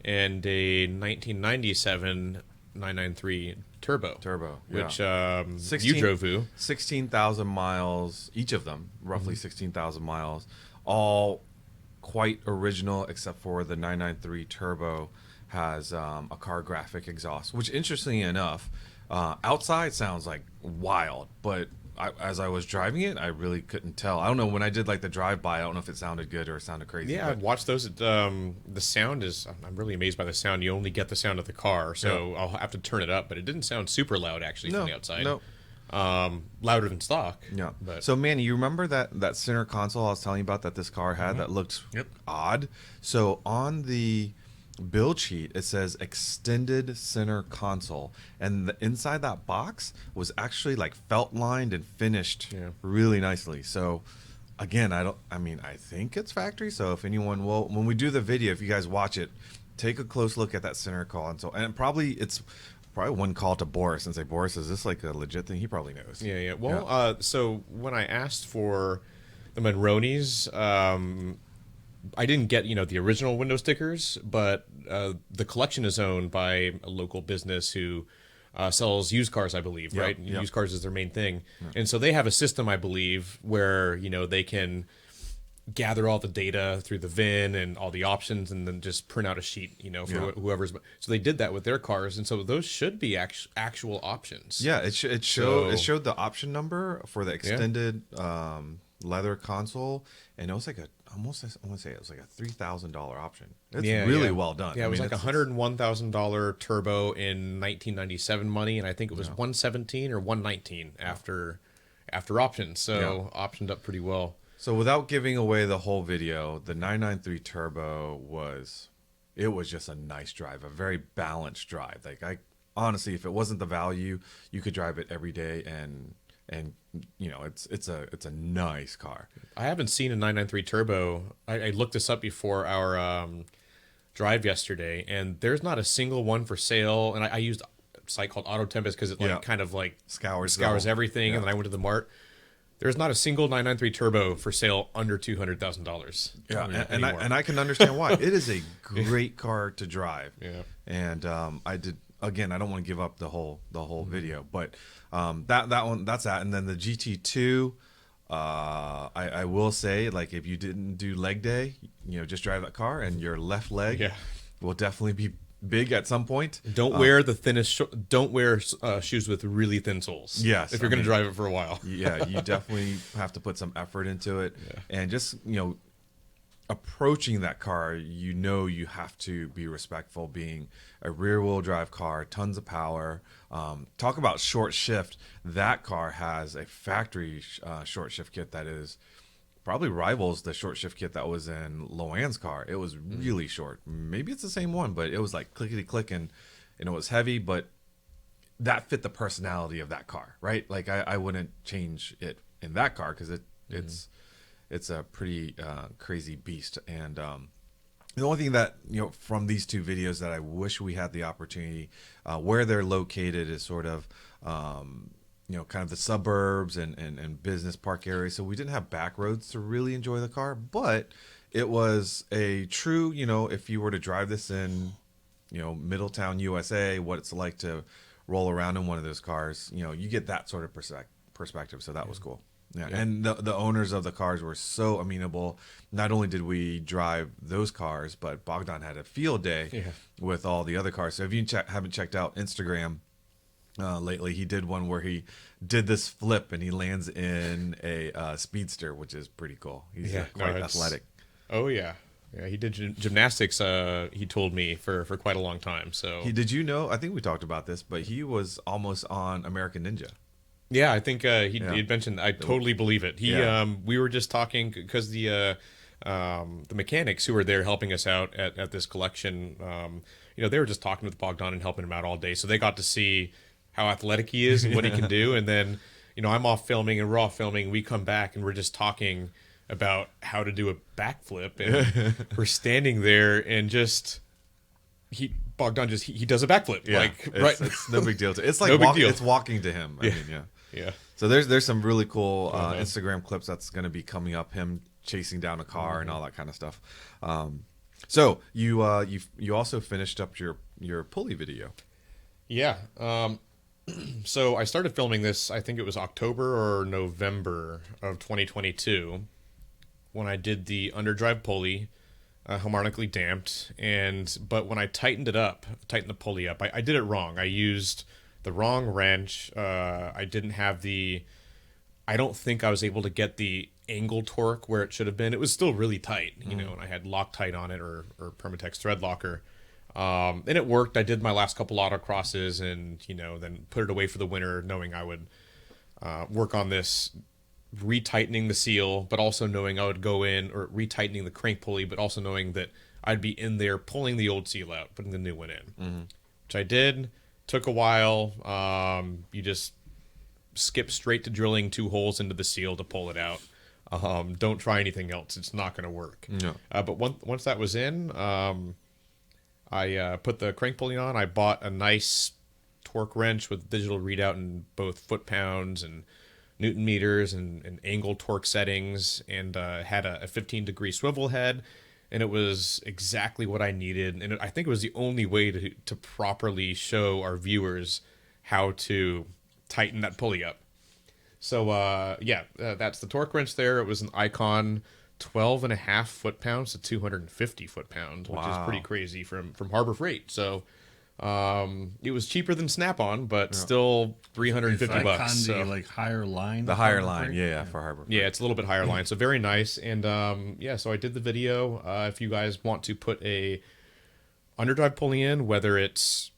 and a 1997 993 Turbo. Which you drove, Vu. 16,000 miles, each of them, roughly 16,000 miles, all quite original, except for the 993 Turbo has a car graphic exhaust, which interestingly enough, outside sounds like wild, but as I was driving it, I really couldn't tell. I don't know, when I did like the drive-by, I don't know if it sounded good or it sounded crazy. Yeah, I've watched those. The sound is, I'm really amazed by the sound. You only get the sound of the car, so I'll have to turn it up, but it didn't sound super loud actually from the outside. No. Louder than stock. Yeah. But So, Manny, you remember that center console I was telling you about that this car had that looked odd? So on the build sheet, it says extended center console, and inside that box was actually like felt lined and finished really nicely. So again, I think it's factory. So if anyone will, when we do the video, if you guys watch it, take a close look at that center console, and it's probably one call to Boris and say, Boris, is this like a legit thing? He probably knows. Yeah. Well, so when I asked for The Monronis, I didn't get, the original window stickers, but the collection is owned by a local business who sells used cars, I believe, Yep, right? yep. Used cars is their main thing. And so they have a system, I believe, where, they can gather all the data through the VIN and all the options and then just print out a sheet, for Yeah. whoever's. So they did that with their cars. And so those should be actual options. Yeah, it showed the option number for the extended leather console, and it was like I want to say it was like a $3,000 option. It's really well done. Yeah, it was mean, like $101,000 turbo in 1997 money, and I think it was 117 or 119 after options. So optioned up pretty well. So without giving away the whole video, the 993 Turbo was just a nice drive, a very balanced drive. Like honestly, if it wasn't the value, you could drive it every day, and it's a nice car. I haven't seen a 993 Turbo. I looked this up before our drive yesterday, and there's not a single one for sale. And I used a site called Auto Tempest because it kind of like scours everything. And then I went to the Mart. There's not a single 993 Turbo for sale under $200,000. Yeah, and I can understand why. It is a great car to drive. Yeah, and I don't want to give up the whole video, but that's that. And then the GT2, I will say, like, if you didn't do leg day, just drive that car, and your left leg will definitely be big at some point. Don't wear the thinnest. Don't wear shoes with really thin soles. Yes, if you're going to drive it for a while. Yeah, you definitely have to put some effort into it, and just approaching that car, you have to be respectful. Being a rear-wheel drive car, tons of power. Talk about short shift. That car has a factory short shift kit that is probably rivals the short shift kit that was in Loan's car. It was really short. Maybe it's the same one, but it was like clickety click, and it was heavy, but that fit the personality of that car, right? Like I wouldn't change it in that car because it's a pretty crazy beast. And the only thing that from these two videos that I wish we had the opportunity, where they're located is sort of kind of the suburbs and business park areas. So we didn't have back roads to really enjoy the car, but it was a true, if you were to drive this in, Middletown, USA, what it's like to roll around in one of those cars, you get that sort of perspective. So that was cool. Yeah. And the owners of the cars were so amenable. Not only did we drive those cars, but Bogdan had a field day with all the other cars. So if you haven't checked out Instagram, lately, he did one where he did this flip and he lands in a speedster, which is pretty cool. He's quite athletic. Oh yeah, he did gymnastics. He told me for quite a long time. So Did you know? I think we talked about this, but he was almost on American Ninja. Yeah, I think he had mentioned. I totally believe it. We were just talking because the mechanics who were there helping us out at this collection, they were just talking with Bogdan and helping him out all day, so they got to see how athletic he is and what he can do. And then, I'm off filming and we're off filming. We come back and we're just talking about how to do a backflip. And we're standing there and Bogdan does a backflip. Yeah, it's no big deal. It's like it's walking to him. I mean, yeah. So there's some really cool Instagram clips that's going to be coming up. Him chasing down a car and all that kind of stuff. So you also finished up your pulley video. Yeah. So I started filming this, I think it was October or November of 2022 when I did the underdrive pulley, harmonically damped. But when I tightened the pulley up, I did it wrong. I used the wrong wrench. I don't think I was able to get the angle torque where it should have been. It was still really tight, and I had Loctite on it or Permatex thread locker. And it worked. I did my last couple autocrosses and, then put it away for the winter, knowing I would work on this, retightening the seal, but also knowing I would go in, or retightening the crank pulley, but also knowing that I'd be in there pulling the old seal out, putting the new one in, which I did. Took a while. You just skip straight to drilling 2 holes into the seal to pull it out. Don't try anything else. It's not going to work. No. But once that was in, I put the crank pulley on. I bought a nice torque wrench with digital readout in both foot-pounds and Newton meters and angle torque settings, and had a 15-degree swivel head, and it was exactly what I needed. And I think it was the only way to properly show our viewers how to tighten that pulley up. So that's the torque wrench there. It was an Icon 12.5 foot-pounds to 250 foot-pounds, which is pretty crazy from Harbor Freight. So it was cheaper than Snap-on, but still $350. So. Like higher line. The higher line, for Harbor Freight. Yeah, it's a little bit higher line, so very nice. And so I did the video. If you guys want to put a underdrive pulley in, whether it's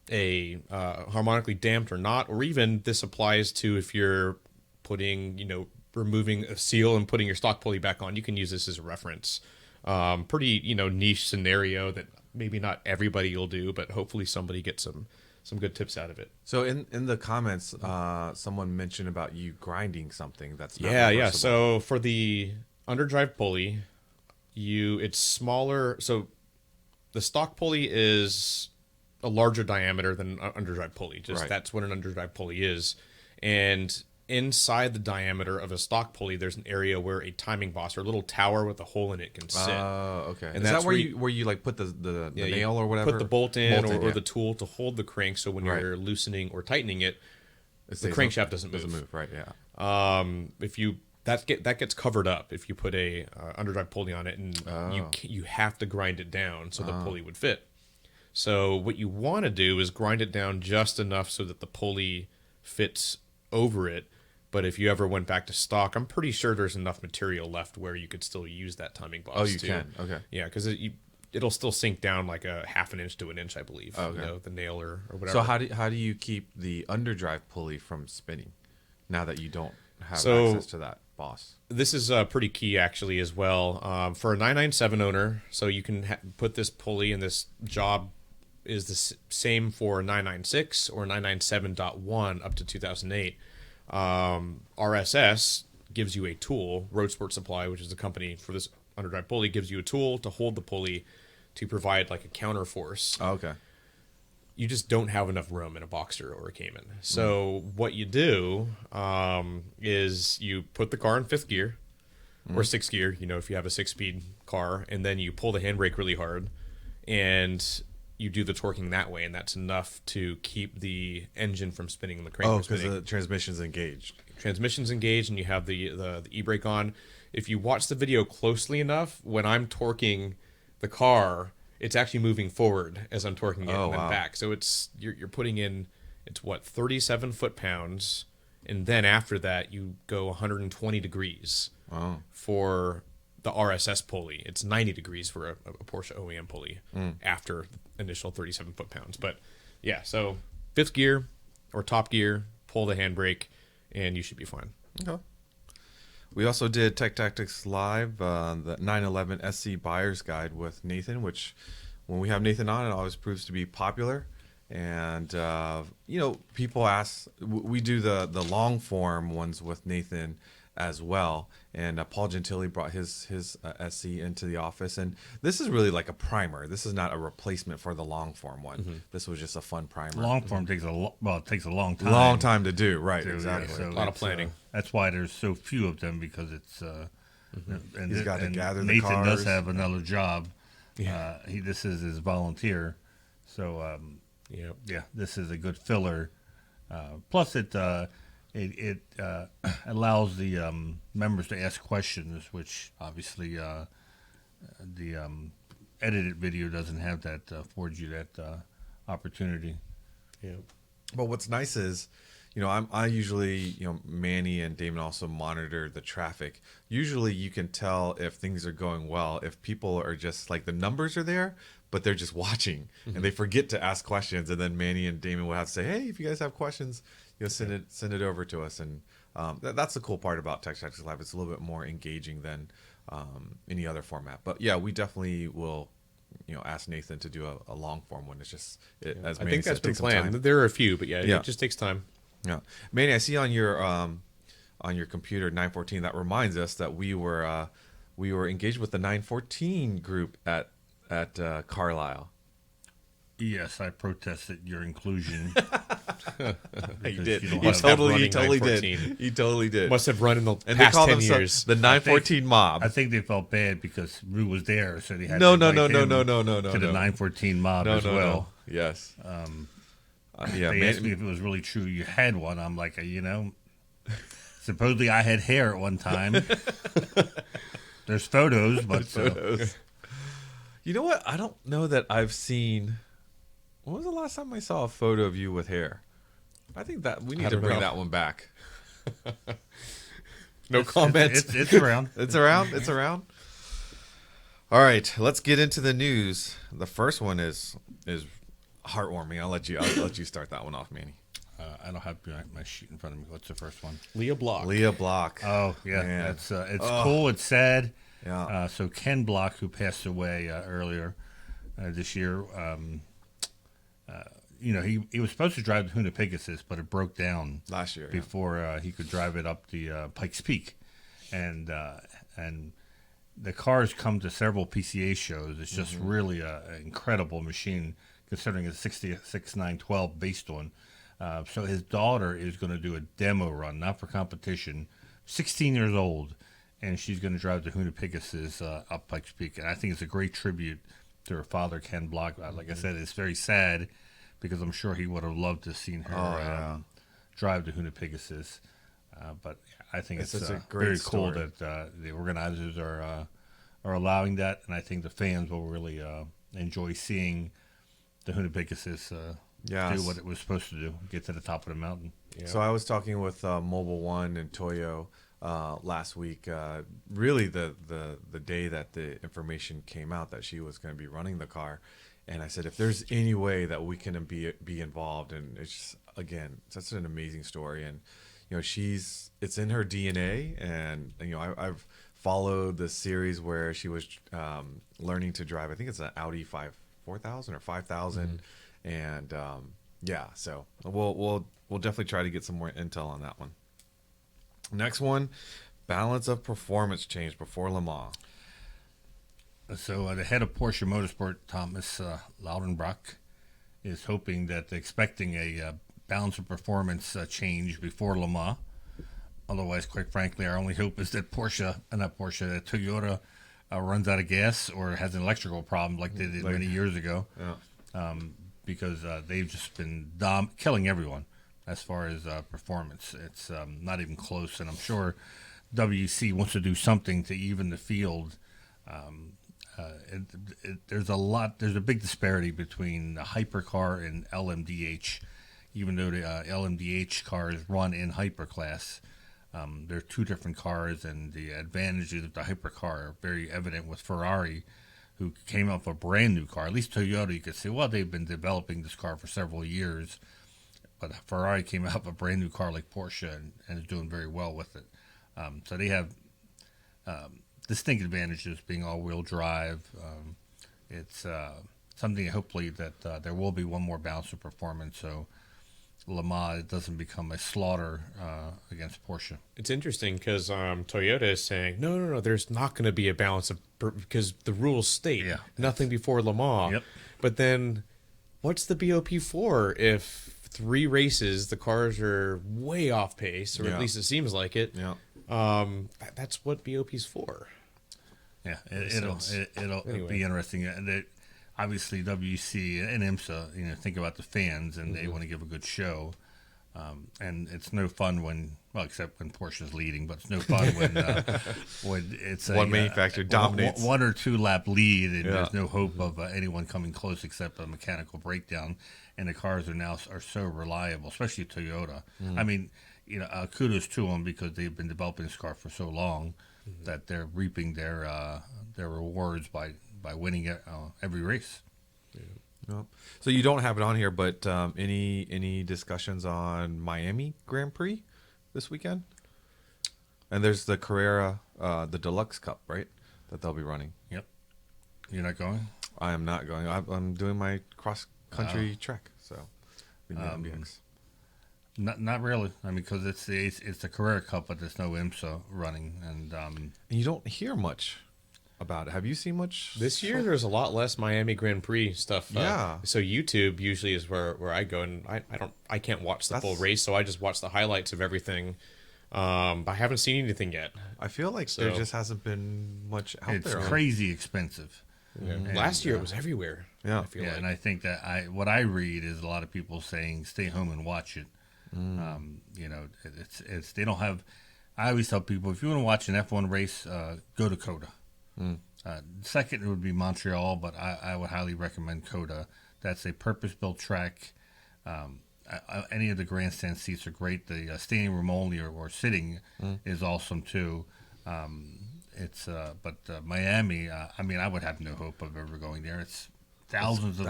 a harmonically damped or not, or even this applies to if you're putting, removing a seal and putting your stock pulley back on, you can use this as a reference. Pretty, niche scenario that maybe not everybody will do, but hopefully somebody gets some good tips out of it. So in the comments, someone mentioned about you grinding something that's not yeah. reversible. So for the underdrive pulley, it's smaller. So the stock pulley is a larger diameter than an underdrive pulley. That's what an underdrive pulley is. And inside the diameter of a stock pulley, there's an area where a timing boss or a little tower with a hole in it can sit. Oh, okay. And is that's that where you like put the nail or whatever? Put the bolt in or the tool to hold the crank, so when you're loosening or tightening it, the crankshaft doesn't move. Right, yeah. If you that gets covered up if you put a underdrive pulley on it, and you have to grind it down so the pulley would fit. So what you want to do is grind it down just enough so that the pulley fits over it. But if you ever went back to stock, I'm pretty sure there's enough material left where you could still use that timing box. Oh, you can. Okay. Yeah, because it'll still sink down like a half an inch to an inch, I believe. Okay. The nail or whatever. So how do you keep the underdrive pulley from spinning now that you don't have access to that boss? This is pretty key actually as well. For a 997 owner, so you can put this pulley, and this job is the same for 996 or 997.1 up to 2008. RSS gives you a tool. Road Sport Supply, which is the company for this underdrive pulley, gives you a tool to hold the pulley to provide like a counter force. Oh, okay. You just don't have enough room in a Boxster or a Cayman. So what you do is you put the car in fifth gear or sixth gear, if you have a 6-speed car, and then you pull the handbrake really hard, and you do the torquing that way, and that's enough to keep the engine from spinning and the crank from spinning. Because the transmission's engaged. Transmission's engaged, and you have the e-brake on. If you watch the video closely enough, when I'm torquing the car, it's actually moving forward as I'm torquing it and then back. So you're putting in, 37 foot-pounds, and then after that you go 120 degrees for the RSS pulley. It's 90 degrees for a Porsche OEM pulley after the initial 37 foot-pounds. But yeah, so fifth gear or top gear, pull the handbrake, and you should be fine. Okay. We also did Tech Tactics Live, the 911 SC Buyer's Guide with Nathan, which when we have Nathan on, it always proves to be popular. And, people ask, we do the long form ones with Nathan as well. And Paul Gentili brought his SC into the office. And this is really like a primer. This is not a replacement for the long form one. Mm-hmm. This was just a fun primer. Long form takes a long time. Long time to do, right? Exactly. So a lot of planning. That's why there's so few of them, because it's and he's got to gather the Nathan cars. does have another job. Yeah. This is his volunteer. So this is a good filler. Plus it allows the members to ask questions, which obviously the edited video doesn't have that, affords you that opportunity. Yeah. But what's nice is, I usually, Manny and Damon also monitor the traffic. Usually you can tell if things are going well, if people are just like the numbers are there, but they're just watching and they forget to ask questions. And then Manny and Damon will have to say, hey, if you guys have questions, send it over to us. And that's the cool part about Tech Tactics Live. It's a little bit more engaging than any other format. But yeah, we definitely will ask Nathan to do a long form one. It's just, as Manny I think said, that's been takes some time. planned. There are a few, but it just takes time. Yeah, Manny, I see on your computer 914. That reminds us that we were engaged with the 914 group at Carlisle. Yes, I protested your inclusion. He did. you don't He have that totally running did. 914. He totally did. Must have run in the And they past call 10 themselves years. the 914 mob. I think they felt bad because Rue was there, so they had No, to no, invite no, him no, no, to no, the no. 914 mob No, as no, well. no. Yes. Yeah, They asked me if it was really true you had one. I'm like, supposedly I had hair at one time. There's photos, but photos. You know what? I don't know that I've seen. When was the last time I saw a photo of you with hair? I think that we need to don't bring know. that one back. No comments. It's around. It's around. It's around. All right, let's get into the news. The first one is heartwarming. I'll let you start that one off, Manny. I don't have my sheet in front of me. What's the first one? Leah Block. Leah Block. Oh, yeah. Man. It's cool. It's sad. Yeah. So Ken Block, who passed away earlier this year, he was supposed to drive the Huna Pegasus, but it broke down Last year, yeah. before he could drive it up the Pikes Peak, and the car's come to several PCA shows. It's just really an incredible machine, considering it's 66.912 based on. So his daughter is going to do a demo run, not for competition. 16 years old, and she's going to drive the Huna Pegasus up Pikes Peak. And I think it's a great tribute to her father, Ken Block. Like I said, it's very sad because I'm sure he would have loved to have seen her drive the Huna Pegasus. But I think it's such a great very cool story. that the organizers are allowing that, and I think the fans will really enjoy seeing the Huna Pegasus do what it was supposed to do, get to the top of the mountain. Yeah. So I was talking with Mobile One and Toyo last week. Really, the day that the information came out that she was going to be running the car, and I said, if there's any way that we can be involved, and it's just, again, such an amazing story, and it's in her DNA, and I've followed the series where she was learning to drive. I think it's an Audi 4000 or 5000, and so we'll definitely try to get some more intel on that one. Next one, balance of performance change before Le Mans. So the head of Porsche Motorsport, Thomas Laudenbach, is expecting a balance of performance change before Le Mans. Otherwise, quite frankly, our only hope is that Toyota runs out of gas or has an electrical problem like they did many years ago. Yeah. Because they've just been killing everyone as far as performance. It's not even close, and I'm sure WC wants to do something to even the field. There's a big disparity between the hypercar and LMDH, even though the LMDH cars run in hyperclass. They're two different cars, and the advantages of the hypercar are very evident with Ferrari, who came up with a brand new car. At least Toyota, you could say, well, they've been developing this car for several years, but Ferrari came out with a brand new car like Porsche and is doing very well with it. So they have distinct advantages, being all-wheel drive. It's something, hopefully, that there will be one more balance of performance, so Le Mans doesn't become a slaughter against Porsche. It's interesting because Toyota is saying, no, there's not going to be a balance because the rules state nothing before Le Mans. Yep. But then what's the BOP for if 3 races the cars are way off pace, or at least it seems like it? Yeah. That's what BOP's for. Yeah, it'll be interesting. And obviously, WC and IMSA, think about the fans, and they want to give a good show. And it's no fun except when Porsche's leading, but it's no fun when it's one manufacturer dominates. One or two lap lead, and there's no hope of anyone coming close except a mechanical breakdown. And the cars are so reliable, especially Toyota. I mean, kudos to them because they've been developing this car for so long that they're reaping their rewards by winning every race. Yep. So you don't have it on here, but any discussions on Miami Grand Prix this weekend? And there's the Carrera, the Deluxe Cup, right? That they'll be running. Yep. You're not going? I am not going. I'm doing my cross country trek, so in the MBX. Not really. I mean, because it's the Carrera Cup, but there's no IMSA running, and And you don't hear much about it. Have you seen much This year, there's a lot less Miami Grand Prix stuff. Yeah. So YouTube usually is where I go, and I can't watch the full race, so I just watch the highlights of everything. But I haven't seen anything yet. I feel like there just hasn't been much out there. It's crazy expensive. Yeah. Last year it was everywhere. Yeah. I feel like. And I think that what I read is a lot of people saying stay home and watch it. You know, it's they don't have. I always tell people if you want to watch an F1 race, go to Coda. Second would be Montreal, but I would highly recommend Coda. That's a purpose-built track. Any of the grandstand seats are great. The standing room only or sitting is awesome too. But Miami, I mean, I would have no hope of ever going there. It's thousands of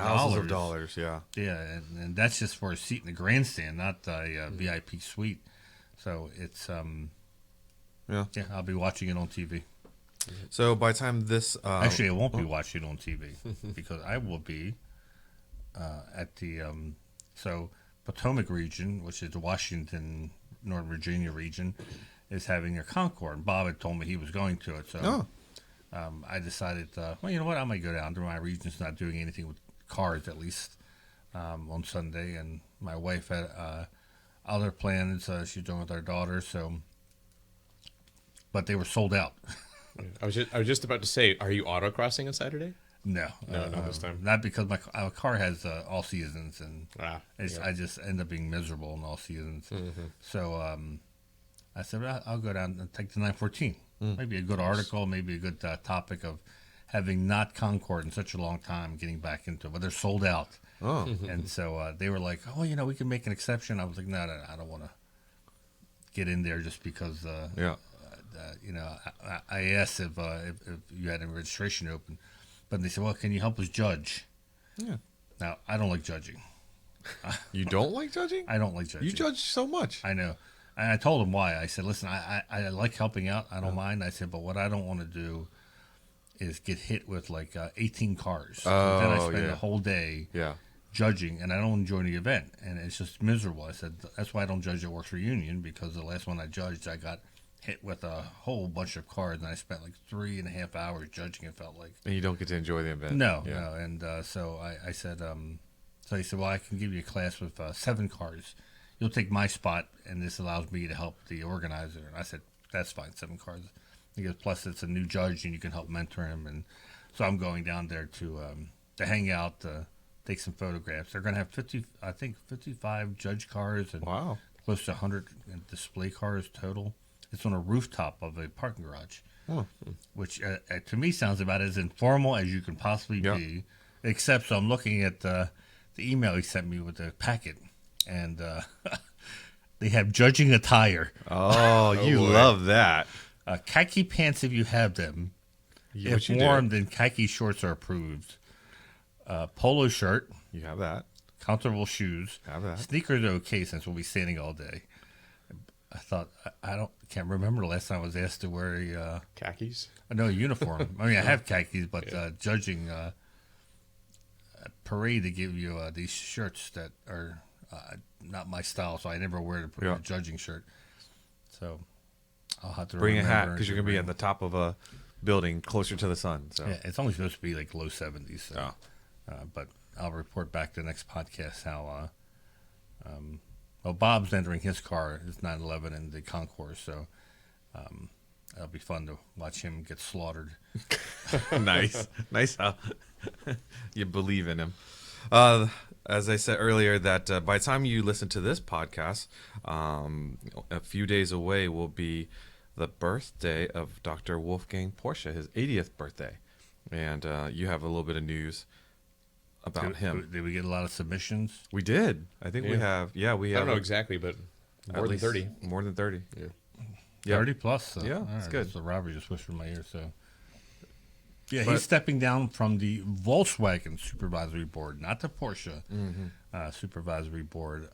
dollars. Yeah. Yeah, and that's just for a seat in the grandstand, not a VIP suite. So it's yeah, I'll be watching it on TV. So by the time this Actually, I won't be watching it on TV because I will be at the Potomac region, which is the Washington, Northern Virginia region, is having a Concord. Bob had told me he was going to it, so I decided, well, you know what, I might go down to my region's not doing anything with cars at least on Sunday, and my wife had other plans she's doing with our daughter, but they were sold out. I was just about to say, are you autocrossing on Saturday? No, not this time. Not because our car has all seasons, and I just end up being miserable in all seasons. So I said, well, I'll go down and take the 914. Maybe a good article, maybe a good topic of having not Concord in such a long time, getting back into it. But they're sold out. And so they were like, oh, you know, we can make an exception. I was like, no, I don't want to get in there just because, you know, I asked if you had a registration open. But they said, well, can you help us judge? Yeah. Now, I don't like judging. You don't like judging? I don't like judging. You judge so much. I know. And I told him why. I said, listen, I like helping out. I don't mind. I said, but what I don't want to do is get hit with like 18 cars. Oh, then I spend the whole day judging, and I don't enjoy the event. And it's just miserable. I said, that's why I don't judge at Works Reunion, because the last one I judged, I got hit with a whole bunch of cars, and I spent like 3.5 hours judging, it felt like. And you don't get to enjoy the event. No. And so I said, so he said, well, I can give you a class with 7 cars. You'll take my spot, and this allows me to help the organizer. And I said, that's fine, 7 cars. He goes, plus it's a new judge, and you can help mentor him. And so I'm going down there to hang out, take some photographs. They're going to have 55 judge cars and close to 100 display cars total. It's on a rooftop of a parking garage, which to me sounds about as informal as you can possibly be. Except, so I'm looking at the email he sent me with the packet, and they have judging attire. Oh, you love that. Khaki pants if you have them. If warm, then khaki shorts are approved. Polo shirt. You have that. Comfortable shoes. Have that. Sneakers are okay since we'll be standing all day. I thought can't remember the last time I was asked to wear a khakis. No uniform. I mean, I have khakis, but judging a parade, they give you these shirts that are not my style, so I never wear a judging shirt. So I'll have to bring a hat because you're gonna be at the top of a building closer to the sun. So it's only supposed to be like low 70s. So, but I'll report back to the next podcast how. Well, Bob's entering his car, his 911 in the concourse, so it'll be fun to watch him get slaughtered. Nice how you believe in him. As I said earlier, that by the time you listen to this podcast, a few days away will be the birthday of Dr. Wolfgang Porsche, his 80th birthday, and you have a little bit of news about him. Did we get a lot of submissions? We did. I think we have. Yeah, we have. I don't know exactly, but more than 30. More than 30. Yeah. 30 plus. So. Yeah, that's good. So Robert just whispered in my ear. So yeah, he's stepping down from the Volkswagen supervisory board, not the Porsche supervisory board,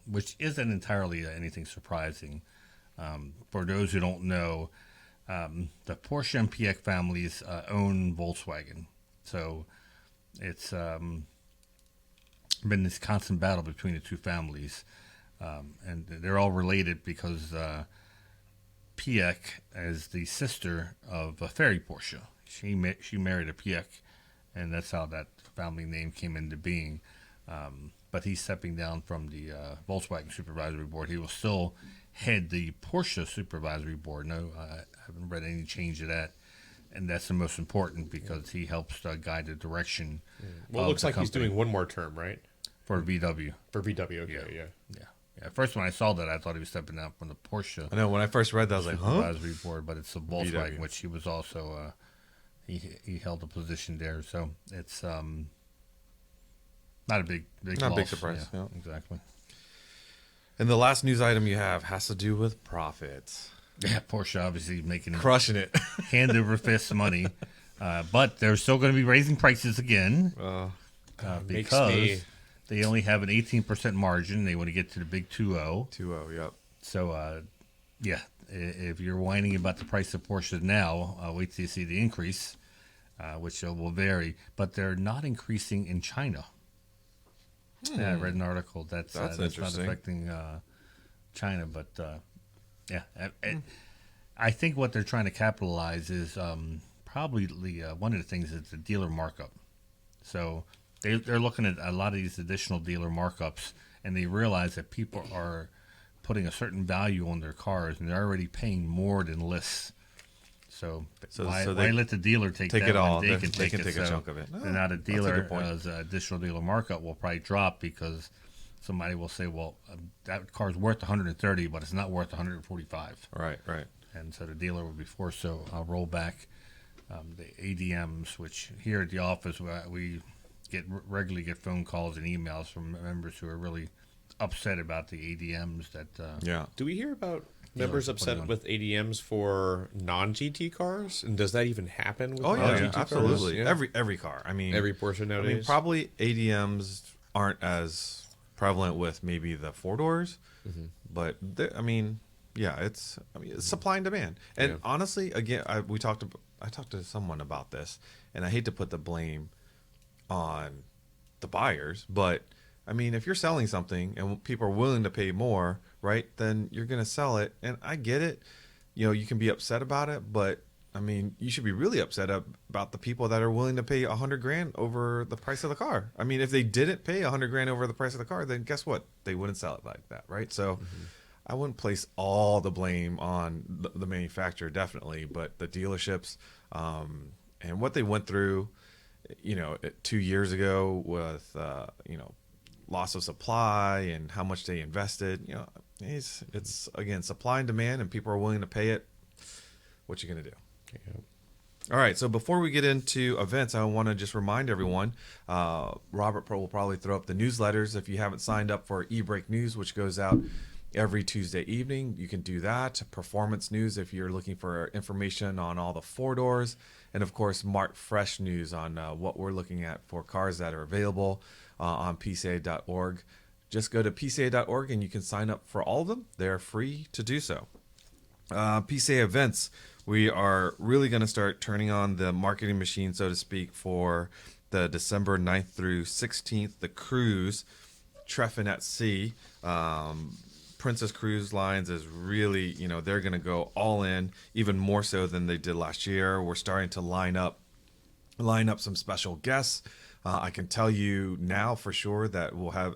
which isn't entirely anything surprising. For those who don't know, the Porsche and PX families own Volkswagen, so it's been this constant battle between the two families, and they're all related because Piek is the sister of Ferry Porsche. she married a Piech, and that's how that family name came into being. But he's stepping down from the Volkswagen Supervisory Board. He will still head the Porsche Supervisory Board. No, I haven't read any change to that. And that's the most important because he helps guide the direction. Well, it looks like he's doing one more term, right? For VW. For VW, okay, yeah. First, when I saw that, I thought he was stepping down from the Porsche. I know when I first read that, I was like, Supervisory Board, but it's the Volkswagen, VW. which he was also he held a position there. So it's not a big Not loss. a big surprise. Yeah, Yeah. exactly. And the last news item you have has to do with profits. Yeah, Porsche obviously making Crushing it. hand over fist money, but they're still going to be raising prices again because they only have an 18% margin. They want to get to the big 2.0. 2.0, yep. So, if you're whining about the price of Porsche now, wait till you see the increase, which will vary. But they're not increasing in China. Yeah, I read an article that's not interesting. affecting China, but I think what they're trying to capitalize is probably one of the things is the dealer markup. So they're looking at a lot of these additional dealer markups, and they realize that people are putting a certain value on their cars, and they're already paying more than lists. So why let the dealer take it that all? when They can can take take a So chunk of it. then now the That's a dealer good point. as additional dealer markup will probably drop because somebody will say, well, that car's worth 130, but it's not worth 145. Right. And so the dealer will be forced to roll back the ADMs, which here at the office we regularly get phone calls and emails from members who are really upset about the ADMs that Yeah. Do we hear about members putting upset on. with ADMs for non-GT cars? And does that even happen with Oh yeah, non-GT cars? absolutely. Yeah. Every car. I mean, Every Porsche nowadays? I mean, probably ADMs aren't as prevalent with maybe the 4-doors, but it's supply and demand. And honestly, again, I talked to someone about this, and I hate to put the blame on the buyers, but I mean, if you're selling something and people are willing to pay more, right, then you're going to sell it. And I get it. You know, you can be upset about it, but I mean, you should be really upset about the people that are willing to pay $100,000 over the price of the car. I mean, if they didn't pay $100,000 over the price of the car, then guess what? They wouldn't sell it like that, right? So I wouldn't place all the blame on the manufacturer, definitely, but the dealerships and what they went through, 2 years ago with, loss of supply and how much they invested. It's again supply and demand, and people are willing to pay it. What you gonna do? Yeah. All right. So before we get into events, I want to just remind everyone. Robert will probably throw up the newsletters if you haven't signed up for eBrake News, which goes out every Tuesday evening. You can do that. Performance News if you're looking for information on all the 4-doors, and of course Mark Fresh News on what we're looking at for cars that are available on PCA.org. Just go to PCA.org and you can sign up for all of them. They're free to do so. PCA events, we are really going to start turning on the marketing machine, so to speak, for the December 9th through 16th, the cruise, Treffin at Sea. Princess Cruise Lines is really, they're going to go all in, even more so than they did last year. We're starting to line up some special guests. I can tell you now for sure that we'll have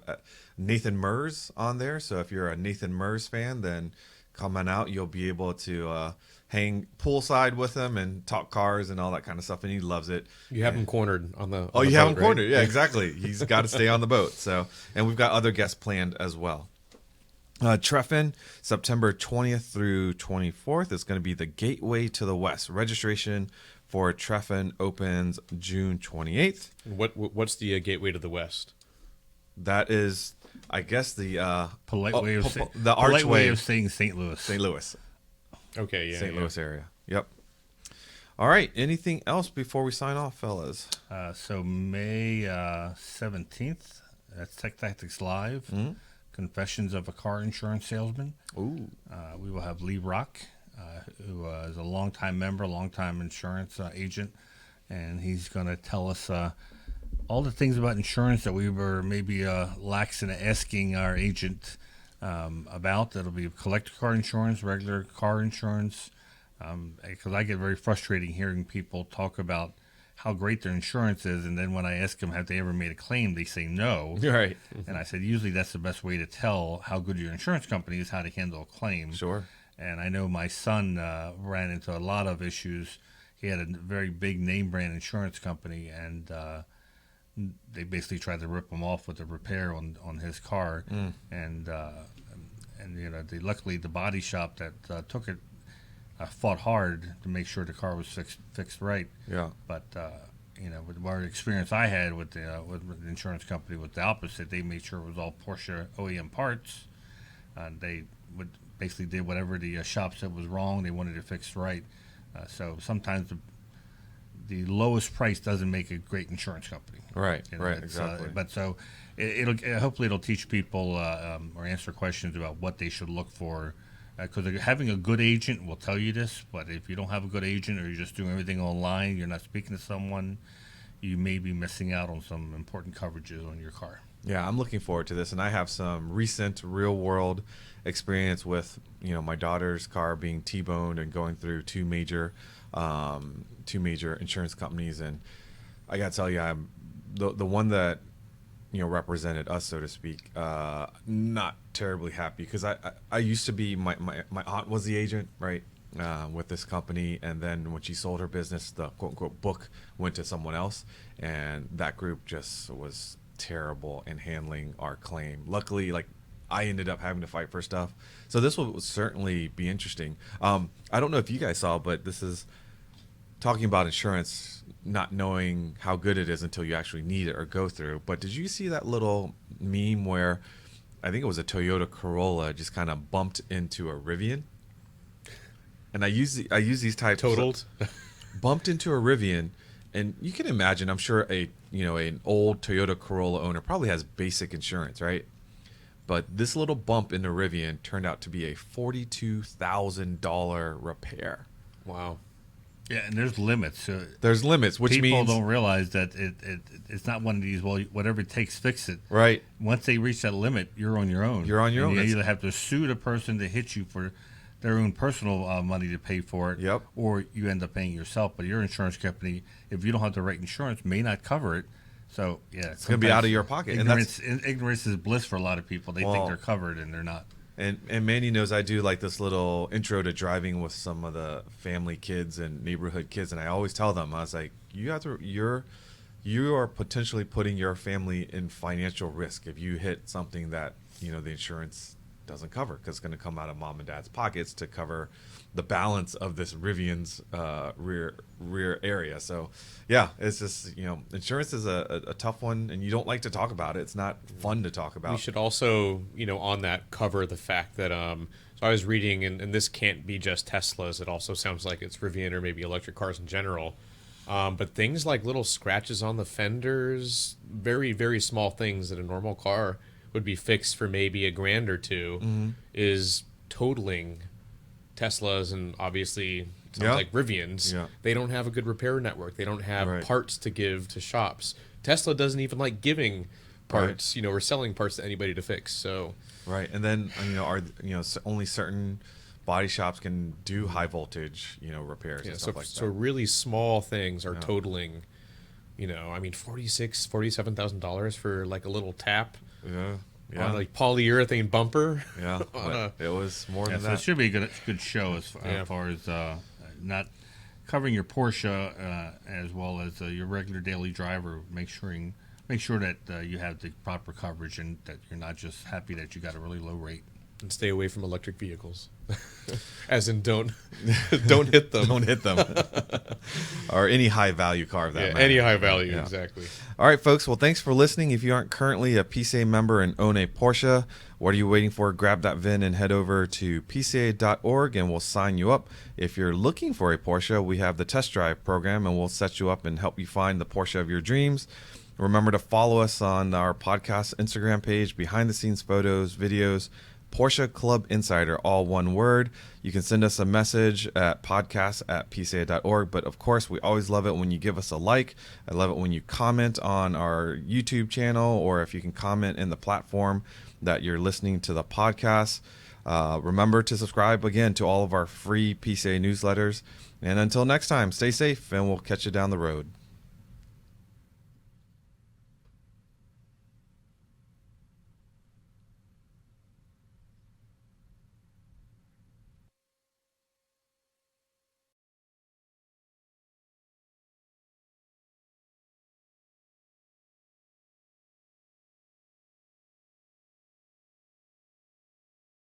Nathan Mers on there. So if you're a Nathan Mers fan, then come on out. You'll be able to hang poolside with him and talk cars and all that kind of stuff. And he loves it. You have him cornered on the Oh, on the you have boat, him right? cornered. Yeah, exactly. He's got to stay on the boat. So, and we've got other guests planned as well. Treffin, September 20th through 24th is going to be the Gateway to the West. Registration for Treffin opens June 28th. What's the gateway to the West? That is, I guess, the polite way of saying the polite archway way of saying St. Louis. St. Louis. Okay, yeah. St. Louis area. Yep. All right. Anything else before we sign off, fellas? So May 17th, that's Tech Tactics Live. Confessions of a Car Insurance Salesman. Ooh. We will have Lee Rock, who is a longtime member, longtime insurance agent, and he's going to tell us all the things about insurance that we were maybe lax in asking our agent about. That'll be collector car insurance, regular car insurance, because I get very frustrating hearing people talk about how great their insurance is, and then when I ask them have they ever made a claim, they say no. Right. And I said usually that's the best way to tell how good your insurance company is, how to handle a claim. Sure. And I know my son ran into a lot of issues. He had a very big name brand insurance company, and they basically tried to rip him off with a repair on his car. And luckily the body shop that took it fought hard to make sure the car was fixed right. Yeah. But with our experience I had with the insurance company was the opposite. They made sure it was all Porsche OEM parts. They would basically did whatever the shop said was wrong. They wanted it fixed right. So sometimes the lowest price doesn't make a great insurance company. Right. Right. Exactly. But so it'll hopefully it'll teach people or answer questions about what they should look for. Because having a good agent will tell you this, but if you don't have a good agent or you're just doing everything online, you're not speaking to someone, you may be missing out on some important coverages on your car. Yeah, I'm looking forward to this, and I have some recent real-world experience with my daughter's car being T-boned and going through two major insurance companies, and I gotta tell you, I'm the one that represented us, so to speak, not terribly happy because I used to be my aunt was the agent, right, with this company, and then when she sold her business, the quote unquote book went to someone else, and that group just was terrible in handling our claim. Luckily, I ended up having to fight for stuff, so this will certainly be interesting. I don't know if you guys saw, but this is talking about insurance, not knowing how good it is until you actually need it or go through. But did you see that little meme where I think it was a Toyota Corolla just kind of bumped into a Rivian? And I use these types Totaled. Bumped into a Rivian, and you can imagine, I'm sure an old Toyota Corolla owner probably has basic insurance, right? But this little bump in the Rivian turned out to be a $42,000 repair. Wow. Yeah, and there's limits. There's limits, which people means don't realize that it's not one of these. Well, whatever it takes, fix it. Right. Once they reach that limit, you're on your own. You're on your own. You either have to sue the person to hit you for their own personal money to pay for it. Yep. Or you end up paying yourself. But your insurance company, if you don't have the right insurance, may not cover it. So yeah, it's going to be out of your pocket. Ignorance is bliss for a lot of people. They think they're covered and they're not. And Manny knows I do like this little intro to driving with some of the family kids and neighborhood kids, and I always tell them, I was like, you are potentially putting your family in financial risk if you hit something that the insurance doesn't cover, because it's going to come out of mom and dad's pockets to cover the balance of this Rivian's rear area. So yeah, it's just insurance is a tough one, and you don't like to talk about it. It's not fun to talk about. We should also on that cover the fact that so I was reading, and this can't be just Teslas, it also sounds like it's Rivian or maybe electric cars in general, but things like little scratches on the fenders, very very small things that a normal car would be fixed for maybe $1,000 or $2,000 is totaling Teslas, and obviously sounds like Rivians. Yeah. They don't have a good repair network. They don't have parts to give to shops. Tesla doesn't even like giving parts, or selling parts to anybody to fix. So right, and then only certain body shops can do high voltage repairs and stuff like that. So really small things are totaling, $47,000 for like a little tap. Yeah. On like polyurethane bumper. Yeah, but it was more than so that. It should be a good show as far as not covering your Porsche as well as your regular daily driver. Make sure that you have the proper coverage and that you're not just happy that you got a really low rate. And stay away from electric vehicles. As in don't hit them. Don't hit them. Or any high value car of that matter. Any high value, exactly. All right, folks. Well, thanks for listening. If you aren't currently a PCA member and own a Porsche, what are you waiting for? Grab that VIN and head over to PCA.org and we'll sign you up. If you're looking for a Porsche, we have the test drive program and we'll set you up and help you find the Porsche of your dreams. Remember to follow us on our podcast Instagram page, behind the scenes photos, videos, Porsche Club Insider, all one word. You can send us a message at podcast@pca.org. But of course, we always love it when you give us a like. I love it when you comment on our YouTube channel, or if you can comment in the platform that you're listening to the podcast. Remember to subscribe again to all of our free PCA newsletters. And until next time, stay safe, and we'll catch you down the road.